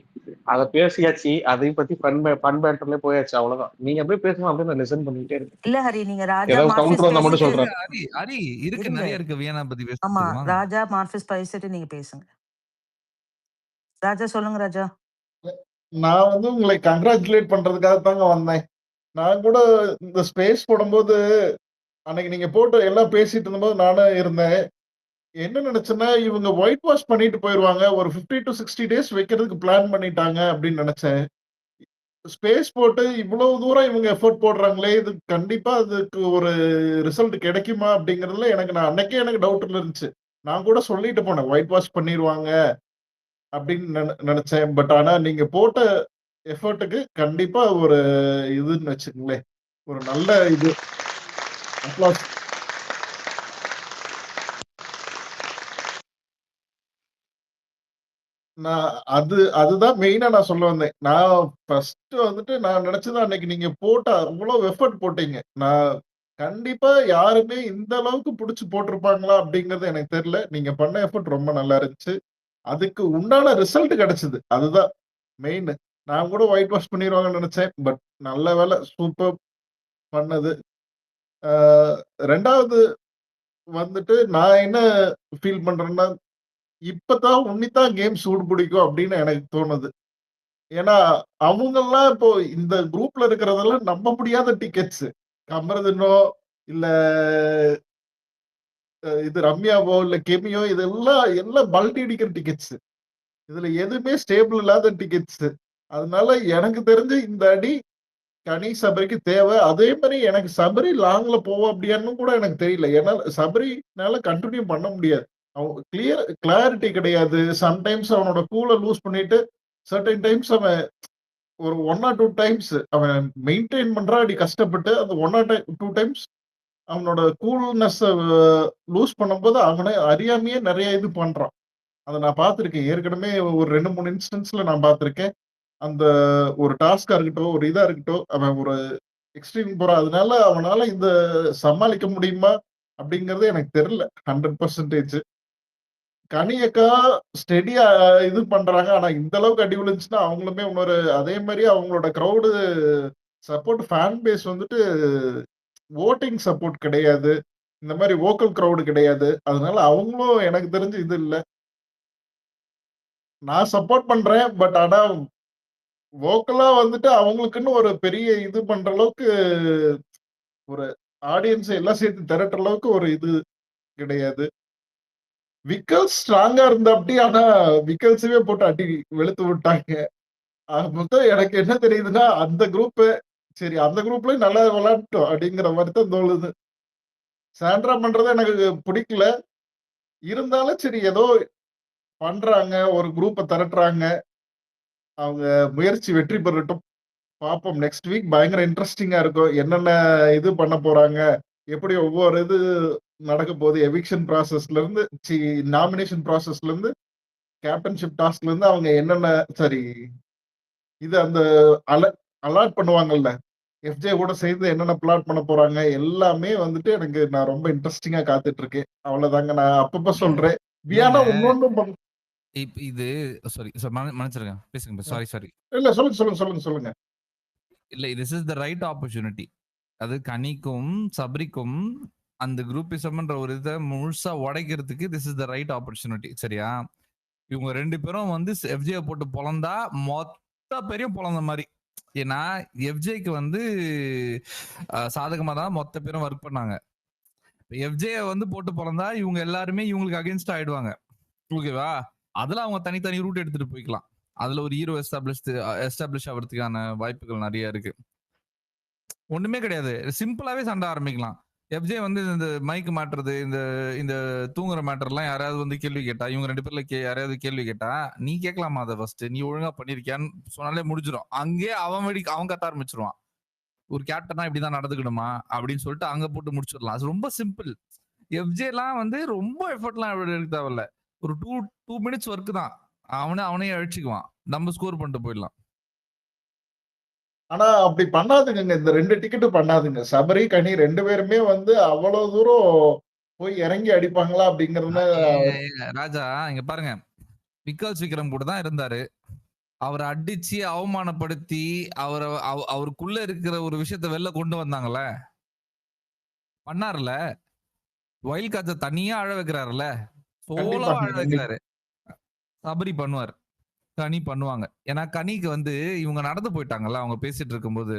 அதை பேசியாச்சு. அதையும் பத்தி பன் பேட்டர்ல போயாச்சு. அவ்வளவுதான். நீங்க அப்படியே பேசணும் அப்படின்னு நான் லிசன் பண்ணிட்டே இருக்கேன். இல்ல ஹரி நீங்க ராஜா ஏதாவது மார்ஃபஸ் கவுண்டர் வந்தா மட்டும் பேசிட்டு சொல்றேன். ஹரி இருக்கு, இருங்க. நிறைய இருக்கு வியனா பத்தி ஆமா பேசுறதுக்கு. வாங்க. ராஜா மார்ஃபஸ் பேசிட்டு நீங்க பேசுங்க. ராஜா சொல்லுங்க ராஜா. நான் வந்து உங்களை கங்க்ராச்சுலேட் பண்றதுக்காக தாங்க வந்தேன். நான் கூட இந்த ஸ்பேஸ் போடும்போது அன்னைக்கு நீங்க போட்டு எல்லாம் பேசிட்டு இருந்தபோது நானும் இருந்தேன். என்ன நினைச்சேன்னா இவங்க ஒயிட் வாஷ் பண்ணிட்டு போயிருவாங்க, ஒரு 50 to 60 டேஸ் வைக்கிறதுக்கு பிளான் பண்ணிட்டாங்க அப்படின்னு நினைச்சேன். ஸ்பேஸ் போட்டு இவ்வளவு தூரம் இவங்க எஃபோர்ட் போடுறாங்களே, இது கண்டிப்பா அதுக்கு ஒரு ரிசல்ட் கிடைக்குமா அப்படிங்கறதுல நான் அன்னைக்கே எனக்கு டவுட் இருந்துச்சு. நான் கூட சொல்லிட்டு போனேன் ஒயிட் வாஷ் பண்ணிடுவாங்க அப்படின்னு நினைச்சேன். பட் ஆனா நீங்க போட்ட எஃபர்ட்டுக்கு கண்டிப்பா ஒரு இதுன்னு வச்சுக்கங்களேன், ஒரு நல்ல இது அப்ளாஸ். நான் அதுதான் மெயினா நான் சொல்ல வந்தேன். நான் ஃபர்ஸ்ட் வந்துட்டு நான் நினைச்சது அன்னைக்கு நீங்க போட்ட அவ்வளவு எஃபர்ட் போட்டீங்க. நான் கண்டிப்பா யாருமே இந்த அளவுக்கு புடிச்சு போட்டிருப்பாங்களா அப்படிங்கிறது எனக்கு தெரியல. நீங்க பண்ண எஃபர்ட் ரொம்ப நல்லா இருந்துச்சு. அதுக்கு உண்டான ரிசல்ட் கிடைச்சது. அதுதான் மெயின். நான் கூட ஒயிட் வாஷ் பண்ணிடுவாங்கன்னு நினைச்சேன். பட் நல்ல வேலை சூப்பர் பண்ணது. 2வது வந்துட்டு நான் என்ன ஃபீல் பண்றேன்னா, இப்பதான் உன்னித்தான் கேம் சூடு பிடிக்கும் அப்படின்னு எனக்கு தோணுது. ஏன்னா அவங்கெல்லாம் இப்போ இந்த குரூப்ல இருக்கிறதெல்லாம் நம்ப முடியாத டிக்கெட்ஸ். கமருதனோ இல்ல இது ரம்யாவோ இல்ல கெமியோ இதெல்லாம் எல்லாம் பல்டி அடிக்கிற டிக்கெட்ஸ். இதுல எதுவுமே ஸ்டேபிள் இல்லாத டிக்கெட்ஸ். அதனால எனக்கு தெரிஞ்சு இந்த அடி கனி சபரிக்கு தேவை. அதே மாதிரி எனக்கு சபரி லாங்ல போவோம் அப்படியான்னு கூட எனக்கு தெரியல. ஏன்னா சபரினால கண்டினியூ பண்ண முடியாது. அவன் கிளாரிட்டி கிடையாது. சம்டைம்ஸ் அவனோட கூலை லூஸ் பண்ணிட்டு சர்டைன் டைம்ஸ் அவன் ஒரு 1 or 2 டைம்ஸ் அவன் மெயின்டைன் பண்றான் அப்படி கஷ்டப்பட்டு. அந்த 1 or 2 டைம்ஸ் அவனோட கூல்னஸ் லூஸ் பண்ணும்போது அவனை அறியாமையே நிறைய இது பண்றான். அதை நான் பார்த்திருக்கேன். ஏற்கனவே ஒரு 2-3 இன்ஸ்டன்ஸ்ல நான் பார்த்திருக்கேன். அந்த ஒரு டாஸ்கா இருக்கட்டும், ஒரு இதா இருக்கட்டும், அவன் ஒரு எக்ஸ்ட்ரீம் போறான். அதனால அவனால இந்த சமாளிக்க முடியுமா அப்படிங்கிறது எனக்கு தெரியல 100%. கனி அக்கா ஸ்டெடியா இது பண்றாங்க. ஆனா இந்த அளவுக்கு அடி விழுந்துச்சுன்னா அவங்களுமே இன்னொரு அதே மாதிரி அவங்களோட கிரௌடு சப்போர்ட் ஃபேன் பேஸ் வந்துட்டு வோட்டிங் சப்போர்ட் கிடையாது. இந்த மாதிரி வோக்கல் கிரௌடு கிடையாது. அதனால அவங்களும் எனக்கு தெரிஞ்சு இது இல்ல. நான் சப்போர்ட் பண்றேன். பட் ஆனா வோக்கலா வந்துட்டு அவங்களுக்குன்னு ஒரு பெரிய இது பண்ற அளவுக்கு ஒரு ஆடியன்ஸ் எல்லாம் சேர்த்து திரட்டுற அளவுக்கு ஒரு இது கிடையாது. விக்கல்ஸ் ஸ்ட்ராங்கா இருந்தா அப்படி. ஆனா விக்கல்ஸவே போட்டு அடி வெளுத்து விட்டாங்க. மொத்தம் எனக்கு என்ன தெரியுதுன்னா அந்த குரூப் சரி அந்த குரூப்லயும் நல்லா விளையாட்டோம் அப்படிங்கிற மாதிரி தான் தோணுது. சாண்ட்ரா பண்றது எனக்கு பிடிக்கல. இருந்தாலும் சரி ஏதோ பண்றாங்க, ஒரு குரூப்ப திரட்டுறாங்க. அவங்க முயற்சி வெற்றி பெறட்டும். பார்ப்போம். நெக்ஸ்ட் வீக் பயங்கர இன்ட்ரஸ்டிங்கா இருக்கும். என்னென்ன இது பண்ண போறாங்க? எப்படி ஒவ்வொரு இது நடக்க போகுது? எவிக்ஷன் ப்ராசஸ்லருந்து நாமினேஷன் ப்ராசஸ்லருந்து, கேப்டன்ஷிப் டாஸ்க்லருந்து அவங்க என்னென்ன சரி இது அந்த அல அலாட் பண்ணுவாங்கல்ல. எஃப்ஜே கூட சேர்ந்து என்னென்ன பிளாட் பண்ண போறாங்க? எல்லாமே வந்துட்டு எனக்கு நான் ரொம்ப இன்ட்ரஸ்டிங்கா காத்துட்டு இருக்கேன். அவ்வளோதாங்க. நான் அப்பப்ப சொல்றேன். வியானா இல்லங்க. இன்னொன்னும் இது சாரி மன்னிச்சிருங்க. பேசுங்க. சாரி. இல்ல சொல்லுங்க. இல்ல this is the right opportunity. அது கனிக்கும், சபரிக்கும் அந்த குரூப்பிசம்ன்ற ஒரு இத முழுசா உடைக்கிறதுக்கு this is the right opportunity. சரியா? இவங்க 2 பேரும் வந்து எஃப்ஜே போட்டு பொளந்தா மொத்த பேரையும் பொளந்த மாரி. ஏன்னா எஃப்ஜேக்கு வந்து சாதகமா தான் மொத்த பேரும் ஒர்க் பண்ணாங்க. எஃப்ஜே வந்து போட்டு பொளந்தா இவங்க எல்லாருமே இவங்களுக்கு அகைன்ஸ்ட் ஆயிடுவாங்க. ஓகேவா? அதுல அவங்க தனித்தனி ரூட் எடுத்துட்டு போய்க்கலாம். அதுல ஒரு ஹீரோ எஸ்டாப்ளிஷ் ஆகிறதுக்கான வாய்ப்புகள் நிறைய இருக்கு. ஒண்ணுமே கிடையாது. சிம்பிளாவே சண்டை ஆரம்பிக்கலாம். எஃப்ஜே வந்து இந்த மைக் மாட்டுறது, இந்த இந்த தூங்குற மேட்டர்லாம் யாராவது வந்து கேள்வி கேட்டா, இவங்க 2 பேர்ல யாராவது கேள்வி கேட்டா, நீ கேட்கலாமா அத ஃபர்ஸ்ட்? நீ ஒழுங்கா பண்ணிருக்கியான்னு சொன்னாலே முடிஞ்சிடும். அங்கேயே அவன் கத்த ஆரம்பிச்சிருவான். ஒரு கேப்டனா இப்படிதான் நடந்துக்கணுமா அப்படின்னு சொல்லிட்டு அங்க போட்டு முடிச்சிடலாம். அது ரொம்ப சிம்பிள். எஃப்ஜேலாம் வந்து ரொம்ப எஃபர்ட்லாம் எடுக்க தேவையில்ல. ஒரு 2 மினிட்ஸ் ஒர்க் தான். அவனே அழிச்சுக்குவான். நம்ம ஸ்கோர் பண்ணிட்டு போயிடலாம். ஆனா அப்படி பண்ணாதுங்க. இந்த 2 டிக்கெட்டும் பண்ணாதுங்க. சபரி, கனி 2 பேருமே வந்து அவ்வளவு தூரம் போய் இறங்கி அடிப்பாங்களா அப்படிங்கிறது ராஜா இங்க பாருங்க. விக்காஸ் விக்ரம் கூட தான் இருந்தாரு. அவரை அடிச்சு அவமானப்படுத்தி அவருக்குள்ள இருக்கிற ஒரு விஷயத்த வெளில கொண்டு வந்தாங்கல்ல, பண்ணாருல. வயல் காத்த தனியா அழ வைக்கிறாருல, சோலோ அழ வைக்கிறாரு. சபரி பண்ணுவார், கனி பண்ணுவாங்க. ஏன்னா கனிக்கு வந்து இவங்க நடந்து போயிட்டாங்கல்ல, அவங்க பேசிட்டு இருக்கும்போது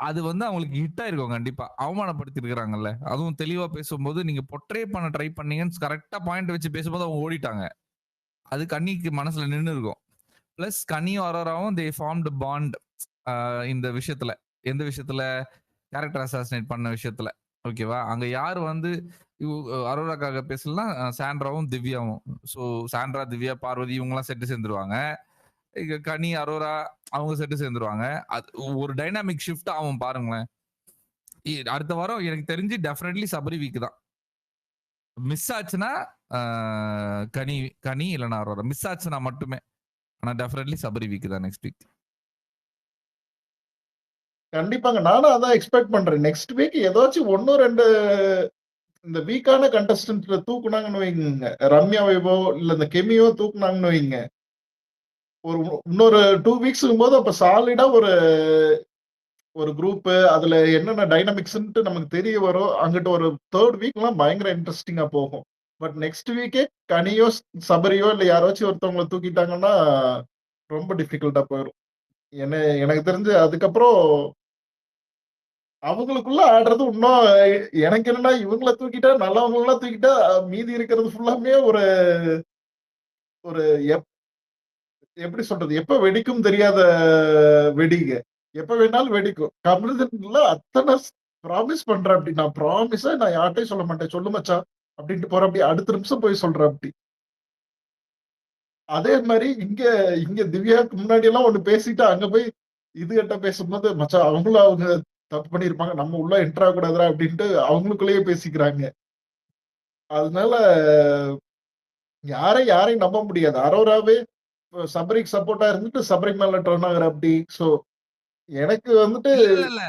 அது வந்து அவங்களுக்கு ஹிட் ஆயிருக்கும். கண்டிப்பா அவமானப்படுத்தி இருக்கிறாங்கல்ல, அதுவும் தெளிவா பேசும்போது நீங்க பொட்ரே பண்ண ட்ரை பண்ணீங்கன்னு கரெக்டா பாயிண்ட் வச்சு பேசும்போது அவங்க ஓடிட்டாங்க. அது கனிக்கு மனசுல நின்று இருக்கும். பிளஸ் கனியும் அரோராவும் தே ஃபார்ம்டு பாண்ட் இந்த விஷயத்துல. எந்த விஷயத்துல? கேரக்டர் அசாசினேட் பண்ண விஷயத்துல. ஓகேவா? அங்க யார் வந்து அரோராக்காக பேசலாம்? சாண்ட்ராவும் திவ்யாவும். ஸோ சாண்ட்ரா, திவ்யா, பார்வதி இவங்கெல்லாம் செட்டு சேர்ந்துருவாங்க. இங்க கனி, அரோரா அவங்க செட்டு சேர்ந்துருவாங்க. அது ஒரு டைனாமிக் ஷிஃப்ட் ஆகும் பாருங்களேன். அடுத்த வாரம் எனக்கு தெரிஞ்சு டெஃபினெட்லி சபரி வீக் தான். மிஸ் ஆச்சுன்னா கனி இல்லைன்னா அரோரா. மிஸ் ஆச்சுன்னா மட்டுமே. ஆனா டெஃபினெட்லி சபரி வீக் தான் நெக்ஸ்ட் வீக். கண்டிப்பாங்க. நானும் அதான் எக்ஸ்பெக்ட் பண்றேன். நெக்ஸ்ட் வீக் ஏதாச்சும் 1 2 இந்த வீக்கான கண்டஸ்டன்ட்ல தூக்குனாங்கன்னு வைங்க. ரம்யா வைபவ் இல்ல இந்த கெமியோ தூக்குனாங்கன்னு வைங்க. ஒரு இன்னொரு 2 வீக்ஸ்ங்கும் போது அப்ப சாலிடா ஒரு குரூப் அதுல என்னென்ன டைனமிக்ஸ்ன்ட்டு நமக்கு தெரிய வரும். அங்கிட்ட ஒரு 3rd வீக்லாம் பயங்கர இன்ட்ரஸ்டிங்கா போகும். பட் நெக்ஸ்ட் வீக்கே கனியோ, சபரியோ இல்ல யாராச்சும் ஒருத்தவங்கள தூக்கிட்டாங்கன்னா ரொம்ப டிஃபிகல்ட்டா போயிரும். எனக்கு தெரிஞ்சு அதுக்கப்புறம் அவங்களுக்குள்ள ஆடுறது இன்னும் எனக்கு என்னன்னா இவங்கள தூக்கிட்டா நல்லவங்களெல்லாம் தூக்கிட்டா மீதி இருக்கிறது ஃபுல்லாமே ஒரு ஒரு எப்படி சொல்றது? எப்ப வெடிக்கும் தெரியாத வெடிங்க. எப்ப வேணாலும் வெடிக்கும். கமருதீன்ல அத்தன ப்ராமிஸ் பண்றாப்படி. நான் ப்ராமிஸா நான் யார்ட்டயும் சொல்ல மாட்டேன். சொல்லு மச்சான் அப்படின்ட்டு போறாப்படி. அடுத்த நிமிஷம் போய் சொல்றாப்படி. அதே மாரி இங்க திவ்யாவுக்கு முன்னாடி எல்லாம் ஒண்ணு பேசிட்டு அங்க போய் இதுகிட்ட பேசும்போது மச்சான் அவங்களும் அவங்க தப்பு பண்ணியிருப்பாங்க. நம்ம உள்ள என்டர் ஆகக்கூடாதுடா அப்படின்ட்டு அவங்களுக்குள்ளேயே பேசிக்கிறாங்க. அதனால யாரையும் நம்ப முடியாது. அரோராவே சபரிக்கு சப்போர்ட்டா இருந்துட்டு சபரி மேல டர்ன் ஆகுறாப்படி. சோ எனக்கு வந்துட்டு இல்ல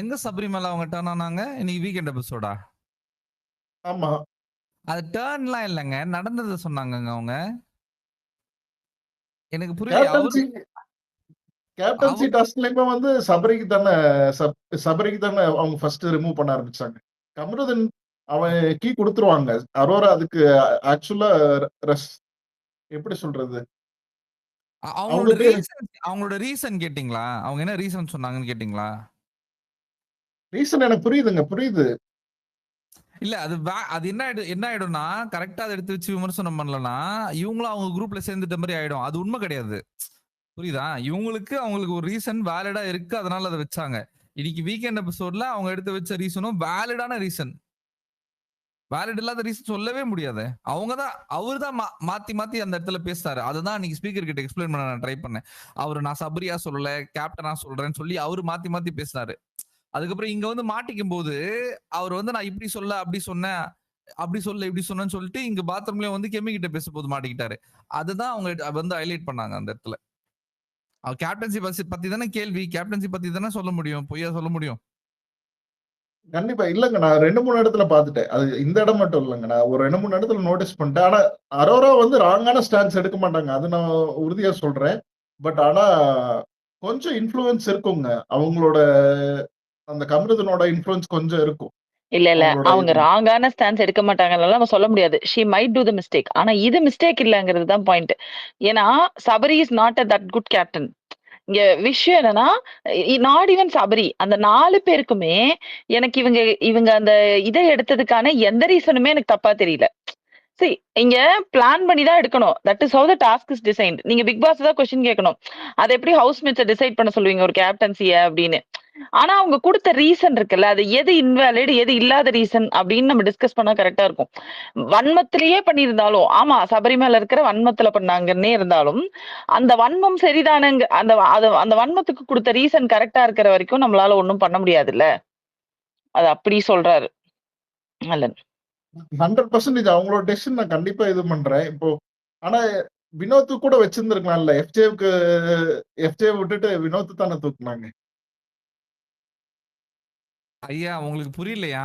எங்க சபரிமலை அவங்க டர்ன் ஆனாங்க? இன்னைக்கு வீக்கெண்ட் எபிசோடா? ஆமா. அது டர்ன்லாம் இல்லங்க. நடந்தத சொன்னாங்கங்க அவங்க. எனக்கு புரியல. கேப்டன்சி டாஸ்க்லயுமே வந்து சபரிக்கு தானே அவங்க ஃபர்ஸ்ட் ரிமூவ் பண்ண ஆரம்பிச்சாங்க. கமருதீன் அவன் கீ குடுத்துருவாங்க. அரோரா அதுக்கு ஆக்சுவலா எப்படி சொல்றது? அவங்களோட ரீசன் கேட்டீங்களா? அவங்க என்ன ரீசன் சொன்னாங்கன்னு கேட்டீங்களா? ரீசன் எனக்கு புரியுது. இல்ல அது என்ன ஆயிடும்னா கரெக்டா அதை எடுத்து வச்சு விமர்சனம் பண்ணலன்னா இவங்களும் அவங்க குரூப்ல சேர்ந்துட்ட மாதிரி ஆயிடும். அது உண்மை கிடையாது. புரியுதா? அவங்களுக்கு ஒரு ரீசன் வேலிடா இருக்கு, அதனால அதை வச்சாங்க. இன்னைக்கு வீக்கெண்ட் எபிசோட்ல அவங்க எடுத்து வச்ச ரீசனும் வேலிடான ரீசன். வேலிட் இல்லாத ரீசன் சொல்லவே முடியாது. அவரு தான் மாத்தி மாத்தி அந்த இடத்துல பேசுறாரு. அதுதான் அன்னைக்கு ஸ்பீக்கர் கிட்ட எக்ஸ்பிளைன் பண்ண நான் ட்ரை பண்ணேன். அவரு நான் சபரியா சொல்லல, கேப்டனா சொல்றேன்னு சொல்லி அவரு மாத்தி மாத்தி பேசினாரு. அதுக்கப்புறம் இங்க வந்து மாட்டிக்கும் போது அவர் வந்து நான் இப்படி சொல்ல அப்படி சொன்னேன், அப்படி சொல்ல இப்படி சொன்னேன்னு சொல்லிட்டு இங்க பாத்ரூம்ல வந்து கெமி கிட்ட பேசும்போது மாட்டிக்கிட்டாரு. அதுதான் அவங்க வந்து ஹைலைட் பண்ணாங்க அந்த இடத்துல. அவர் கேப்டன்சி பத்தி தானே கேள்வி, கேப்டன்சி பத்தி தானே சொல்ல முடியும், பொய்யா சொல்ல முடியும்? கண்டிப்பா இல்லங்க. நான் 2, 3 இடத்துல பார்த்துட்டேன். அது இந்த இடம் மட்டும் இல்லங்க. நான் ஒரு 2, 3 இடத்துல நோட்டீஸ் பண்ணிட்டேன். ஆனா அரோரா வந்து ராங்கான ஸ்டாண்ட்ஸ் எடுக்க மாட்டாங்க. அது நான் உறுதியா சொல்றேன். பட் ஆனா கொஞ்சம் இன்ஃப்ளூயன்ஸ் இருக்குங்க. அவங்களோட அந்த கமிருதனோட இன்ஃப்ளூயன்ஸ் கொஞ்சம் இருக்கும். இல்ல அவங்களோட அவங்க இதுல. ராங்கான ஸ்டான்ஸ் எடுக்க மாட்டாங்கன்னு நம்ம சொல்ல முடியாது. She might two the mistake. ஆனா இது மிஸ்டேக் இல்லங்கிறது தான் பாயிண்ட். ஏன்னா Sabari is not a that good captain. இங்க விஷயம் என்னன்னா நாட் ஈவன் சபரி அந்த 4 பேருக்குமே எனக்கு இவங்க அந்த இதை எடுத்ததுக்கான எந்த ரீசனுமே எனக்கு தப்பா தெரியல. சரி இங்க பிளான் பண்ணி தான் எடுக்கணும். That is how the task is designed. நீங்க பிக் பாஸ் தான் கொஸ்டின் கேட்கணும். அதை எப்படி ஹவுஸ் மேட்சை டிசைட் பண்ண சொல்லுவீங்க ஒரு கேப்டன்சிய அப்படின்னு. ஆனா அவங்க கொடுத்த ரீசன் இருக்குல்ல, அது எது இன்வேலிட் எது இல்லாத ரீசன் அப்படின்னு நம்ம டிஸ்கஸ் பண்ணா கரெக்டா இருக்கும். வன்மத்திலேயே பண்ணியிருந்தாலும் ஆமா சபரிமலை இருக்கிற வன்மத்துல பண்ணாங்கன்னே இருந்தாலும் அந்த வன்மம் சரிதானங்க. அந்த வன்மத்துக்கு கொடுத்த ரீசன் கரெக்டா இருக்கிற வரைக்கும் நம்மளால ஒண்ணும் பண்ண முடியாதுல்ல. அது அப்படி சொல்றாரு அல்லன். 100% அவங்களோட டெசிஷன் நான் கண்டிப்பா இது பண்றேன். இப்போ ஆனா வினோத் கூட வச்சிருந்திருக்கலாம்ல. எஃப்ஜே விட்டுட்டு வினோத் தானே தூக்குனாங்க. ஐயா உங்களுக்கு புரியலையா?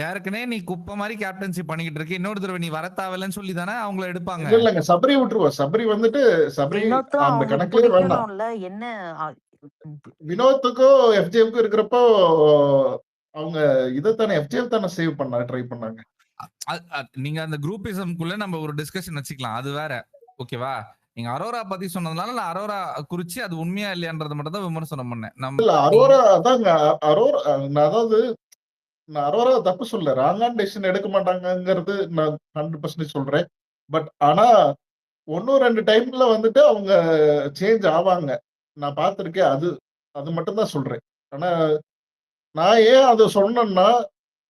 ஏற்கனவே நீ குப்பை மாதிரி கேப்டன்சி பண்ணிக்கிட்டு இருக்க, இன்னொரு தடவை நீ வர தேவையில்லைன்னு சொல்லி தானே அவங்கள எடுப்பாங்க. இல்லங்க சபரி விட்டுருவோம். சபரி வந்துட்டு சபரி வினோத்தும் அந்த அவங்களுக்கு கணக்குலயே வேண்டாம். பிடிக்கணும்ல என்ன வினோத்துக்கும் எஃப்ஜேவுக்கும் இருக்கிறப்போ அவங்க இதைத்தானே எஃப்ஜே தானே சேவ் பண்ண ட்ரை பண்ணாங்க. நீங்க அந்த குரூப்பிசம்குள்ள நம்ம ஒரு டிஸ்கஷன் வச்சுக்கலாம், அது வேற. ஓகேவா? நீங்க அரோரா பத்தி சொன்னதுனால நான் அரோரா குறிச்சு அது உண்மையா இல்லையான்றது மட்டும் தான் விமர்சனம் பண்ணேன். இல்ல அரோரா அதாங்க அரோரா அதாவது நான் அரோரா தப்பு சொல்ல, ராங்கான டெசிஷன் எடுக்க மாட்டாங்கங்கிறது நான் 100% சொல்றேன். பட் ஆனா 1-2 டைம்ல வந்துட்டு அவங்க சேஞ்ச் ஆவாங்க. நான் பார்த்திருக்கேன். அது மட்டும் தான் சொல்றேன். ஆனா நான் ஏன் அத சொன்னேன்னா,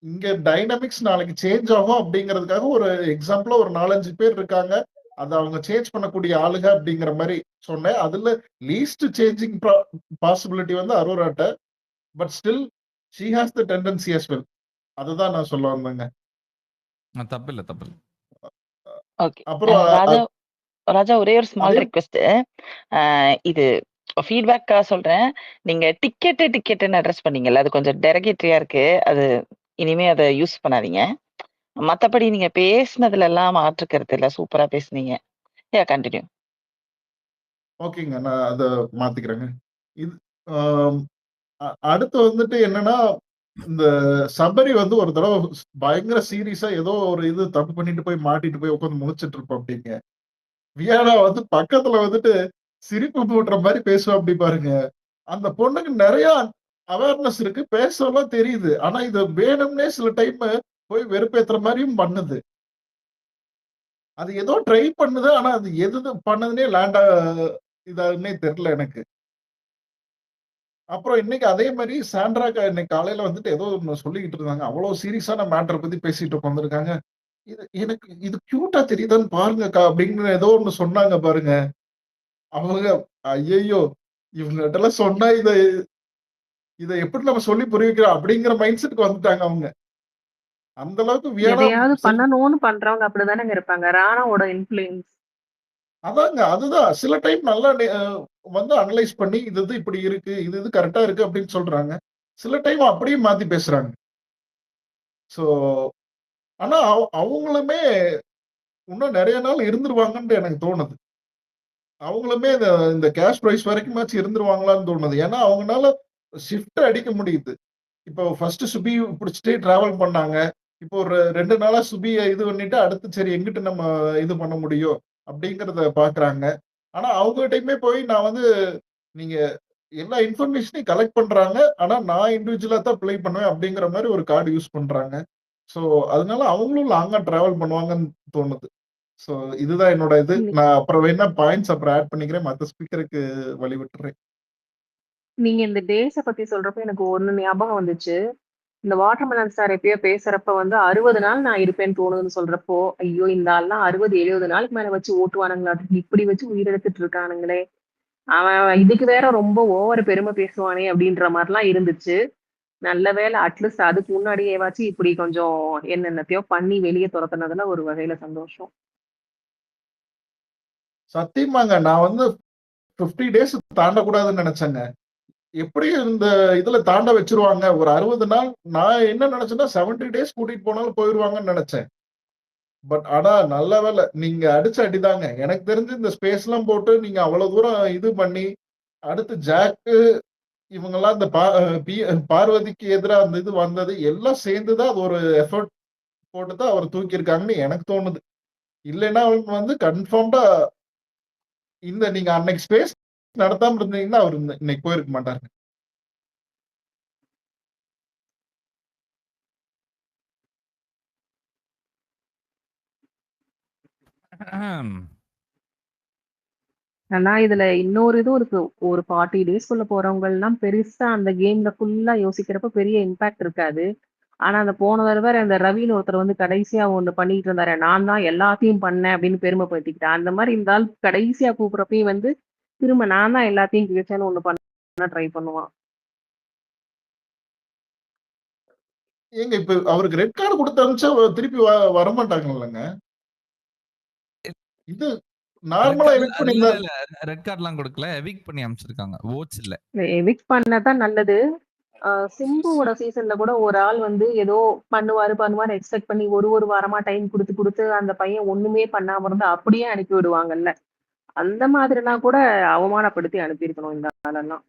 இங்க டைனமிக்ஸ் நாளைக்கு சேஞ்ச் ஆகும் அப்படிங்கிறதுக்காக ஒரு எக்ஸாம்பிளா ஒரு 4, 5 பேர் இருக்காங்க. அத அவங்க சேஞ்ச் பண்ணக்கூடிய ஆளுங்க அப்படிங்கிற மாரி சொன்னேன். அதுல லீஸ்ட் சேஞ்சிங் பாசிபிலிட்டி வந்து அரோராட்ட. But still she has the tendency as well. அதுதான் நான் சொல்ல வந்தேங்க. தப்பில்ல, தப்பில்ல. ஓகே. அப்புறம் ராஜா ஒரே ஒரு ஸ்மால் அதே ரிக்வெஸ்ட். இது ஃபீட்பேக்கா சொல்றேன். நீங்க டிக்கெட்டுன்னு அட்ரஸ் பண்ணீங்கல்ல, அது கொஞ்சம் டெரகேட்டரியா இருக்கு. அது இனிமே அத யூஸ் பண்ணாதீங்க. மத்தபடி நீங்க பேசுனதுல எல்லாம் மாற்று கருத்து இல்ல. சூப்பரா பேசுனீங்க. கண்டினியூ. ஓகேங்க. நான் அத மாத்திக்கிறேங்க. இது ஆம், அடுத்து வந்துட்டு என்னன்னா, இந்த சபரி வந்து ஒரு தடவ பயங்கர சீரியஸா ஏதோ ஒரு இது தப்பு பண்ணிட்டு போய் மாட்டிட்டு போய் உட்கார்ந்து முழிச்சிட்டு இருப்பாப்டிங்க. வியானா வந்து பக்கத்துல வந்துட்டு சிரிப்பு மூட்டுற மாரி பேசுவாப்டி பாருங்க. அந்த பொண்ணுக்கு நெறைய அவேர்னஸ் இருக்கு. பேசலாம் தெரியுது. ஆனா இத வேணும்னே சில டைம் போய் வெறுப்பேத்துற மாரியும் பண்ணுது. அது ஏதோ ட்ரை பண்ணுது. ஆனா அது எது பண்ணுதுன்னே இதான்னே தெரியல எனக்கு. அப்புறம் இன்னைக்கு அதே மாரி சாண்ட்ராக்கா இன்னைக்கு காலையில வந்துட்டு ஏதோ ஒண்ணு சொல்லிக்கிட்டு இருந்தாங்க. அவ்வளோ சீரியஸான மேட்டர பத்தி பேசிட்டு உட்கார்ந்திருக்காங்க. எனக்கு இது கியூட்டா தெரியுதான்னு பாருங்கக்கா அப்படின்னு ஏதோ ஒண்ணு சொன்னாங்க பாருங்க. அவங்க ஐயய்யோ! இவங்ககிட்டலாம் சொன்னா இத எப்படி நம்ம சொல்லி புரிய வைக்கிறோம் அப்படிங்கிற மைண்ட் செட்க்கு வந்துட்டாங்க அவங்க. அந்த அளவுக்கு வியானா எதையாவது பண்ணணும்னு பண்றவங்க அப்படிதானங்க இருப்பாங்க. ராணாவோட இன்ஃப்ளூயன்ஸ். அதாங்க. அதுதான். சில டைம் நல்லா வந்து அனலைஸ் பண்ணி இது இப்படி இருக்கு. இது கரெக்ட்டா இருக்கு அப்படின்னு சொல்றாங்க. சில டைம் அப்படியே மாத்தி பேசுறாங்க. சோ ஆனா அவங்களுமே இன்னும் நெறைய நாள் இருந்துருவாங்கன்னு எனக்கு தோணுது. அவங்களுமே இந்த கேஷ் பிரைஸ் வரைக்குமாச்சும் இருந்துருவாங்களான்னு தோணுது. ஏன்னா அவங்கனால ஷிஃப்ட் அடிக்க முடியுது. இப்போ ஃபர்ஸ்ட் சுபி புடிச்சுட்டே டிராவல் பண்ணாங்க. இப்போ ஒரு 2 நாளா சுபிய இது பண்ணிட்டு அடுத்து சரி எங்கிட்டு நம்ம இது பண்ண முடியும் அப்படிங்கிறத பார்க்குறாங்க. ஆனா அவங்ககிட்டயுமே போய் நான் வந்து நீங்க எல்லா இன்ஃபர்மேஷனையும் கலெக்ட் பண்றாங்க. ஆனா நான் இண்டிவிஜுவலா தான் ப்ளே பண்ணுவேன் அப்படிங்கிற மாரி ஒரு கார்டு யூஸ் பண்றாங்க. சோ அதனால அவங்களும் லாங்கா டிராவல் பண்ணுவாங்கன்னு தோணுது. சோ இதுதான் என்னோட இது. நான் அப்புறம் வேணா பாயிண்ட்ஸ் அப்புறம் ஆட் பண்ணிக்கிறேன். மத்த ஸ்பீக்கருக்கு வழி விட்டுறேன். நீங்க இந்த டேஸ பத்தி சொல்றப்ப எனக்கு ஒண்ணு ஞாபகம் வந்துச்சு. இந்த வாட்டர்மெலன் ஸ்டார் எப்பயோ பேசுறப்ப வந்து 60 நாள் நான் இருப்பேன்னு தோணுதுன்னு சொல்றப்போ, ஐயோ! இந்த ஆள்லாம் 60, 70 நாளுக்கு மேல வச்சு ஓட்டுவானுங்களாட்டுருக்கு. இப்படி வச்சு உயிரெடுத்துட்டு இருக்கானுங்களே! அவன் இதுக்கு வேற ரொம்ப ஓவர் பெருமை பேசுவானே அப்படின்ற மாரிலாம் இருந்துச்சு. நல்ல வேளை அட்லீஸ்ட் அதுக்கு முன்னாடியேவாச்சும் இப்படி கொஞ்சம் என்னென்னத்தையோ பண்ணி வெளிய தொரத்துனதுல ஒரு வகையில சந்தோஷம். சத்தியமாங்க. நான் வந்து 50 டேஸ் தாண்டக்கூடாதுன்னு நெனச்சேங்க. எப்படியும் இந்த இதுல தாண்ட வச்சுருவாங்க. ஒரு 60 நாள் நான் என்ன நெனச்சேன்னா 70 டேஸ் கூட்டிட்டு போனாலும் போயிருவாங்கன்னு நெனச்சேன். பட் ஆனா நல்ல வேளை. நீங்க அடிச்ச அடிதாங்க. எனக்கு தெரிஞ்சு இந்த ஸ்பேஸ்லாம் போட்டு நீங்க அவ்வளவு தூரம் இது பண்ணி, அடுத்து ஜாக்கு இவங்கலாம் இந்த பார்வதிக்கு எதிரா அந்த இது வந்தது எல்லாம் சேர்ந்து தான் அது ஒரு எஃபோர்ட் போட்டு தான் அவர தூக்கியிருக்காங்கன்னு எனக்கு தோணுது. இல்லைன்னா அவங்க வந்து கன்ஃபார்ம்டா இந்த நீங்க அன்னைக்கு ஸ்பேஸ் நடத்தாம இருந்தீங்கன்னா, அவரு இன்னைக்கு போயிருக்க மாட்டாருங்க. ஆனா இதுல இன்னொரு இதுவும் இருக்கு. ஒரு 40 டேஸ்க்குள்ள போறவங்கலாம் பெருசா அந்த கேம்ல ஃபுல்லா யோசிக்கிறப்ப பெரிய இம்பாக்ட் இருக்காது. ஆனா அந்த போன தடவ அந்த ரவின்னு ஒருத்தர் வந்து கடைசியா ஒண்ணு பண்ணிட்டு இருந்தாரே, நான் தான் எல்லாத்தையும் பண்ணேன் அப்படின்னு பெருமைப்படுத்திக்கிட்டான். அந்த மாரி இந்த ஆள் கடைசியா கூப்பிடுறப்பயும் வந்து, திரும்ப நான் தான் எல்லாத்தையும் கிழிச்சேன்னு ஒண்ணு பண்ண ட்ரை பண்ணுவான். ஏங்க இப்ப அவருக்கு ரெட் கார்டு குடுத்து அனுப்பிச்சா திருப்பி வரமாட்டாங்கல்லங்க? இது நார்மலா எவிக்ட் இல்ல, பண்ணியிருந்தா இல்ல. ரெட் கார்ட்லாம் குடுக்கல. எவிக்ட் பண்ணி அனுப்பிச்சிருக்காங்க. வோட்ஸ் இல்ல. எவிக்ட் பண்ணதான் நல்லது. சிம்புவோட சீசன்ல கூட ஒரு ஆள் வந்து ஏதோ பண்ணுவாரு எக்ஸ்பெக்ட் பண்ணி ஒரு வாரமா டைம் குடுத்து அந்த பையன் ஒண்ணுமே பண்ணாம இருந்தா அப்படியே அனுப்பி விடுவாங்கல்ல. அந்த மாதிரிலாம் கூட அவமானப்படுத்தி அனுப்பியிருக்கணும் இந்த ஆளெல்லாம்.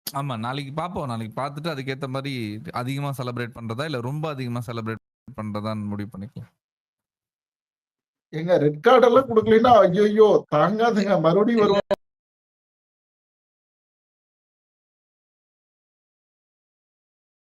ஆமா. நாளைக்கு பார்ப்போம். நாளைக்கு பார்த்துட்டு அதுக்கேத்த மாரி அதிகமா செலிப்ரேட் பண்றதா, இல்ல ரொம்ப அதிகமா செலிப்ரேட் பண்றதான்னு முடிவு பண்ணிக்கலாம். ஏங்க ரெட் கார்டு எல்லாம் குடுக்கலைன்னா, ஐய்யய்யோ! தாங்காதுங்க. மறுபடியும் வருவாங்க.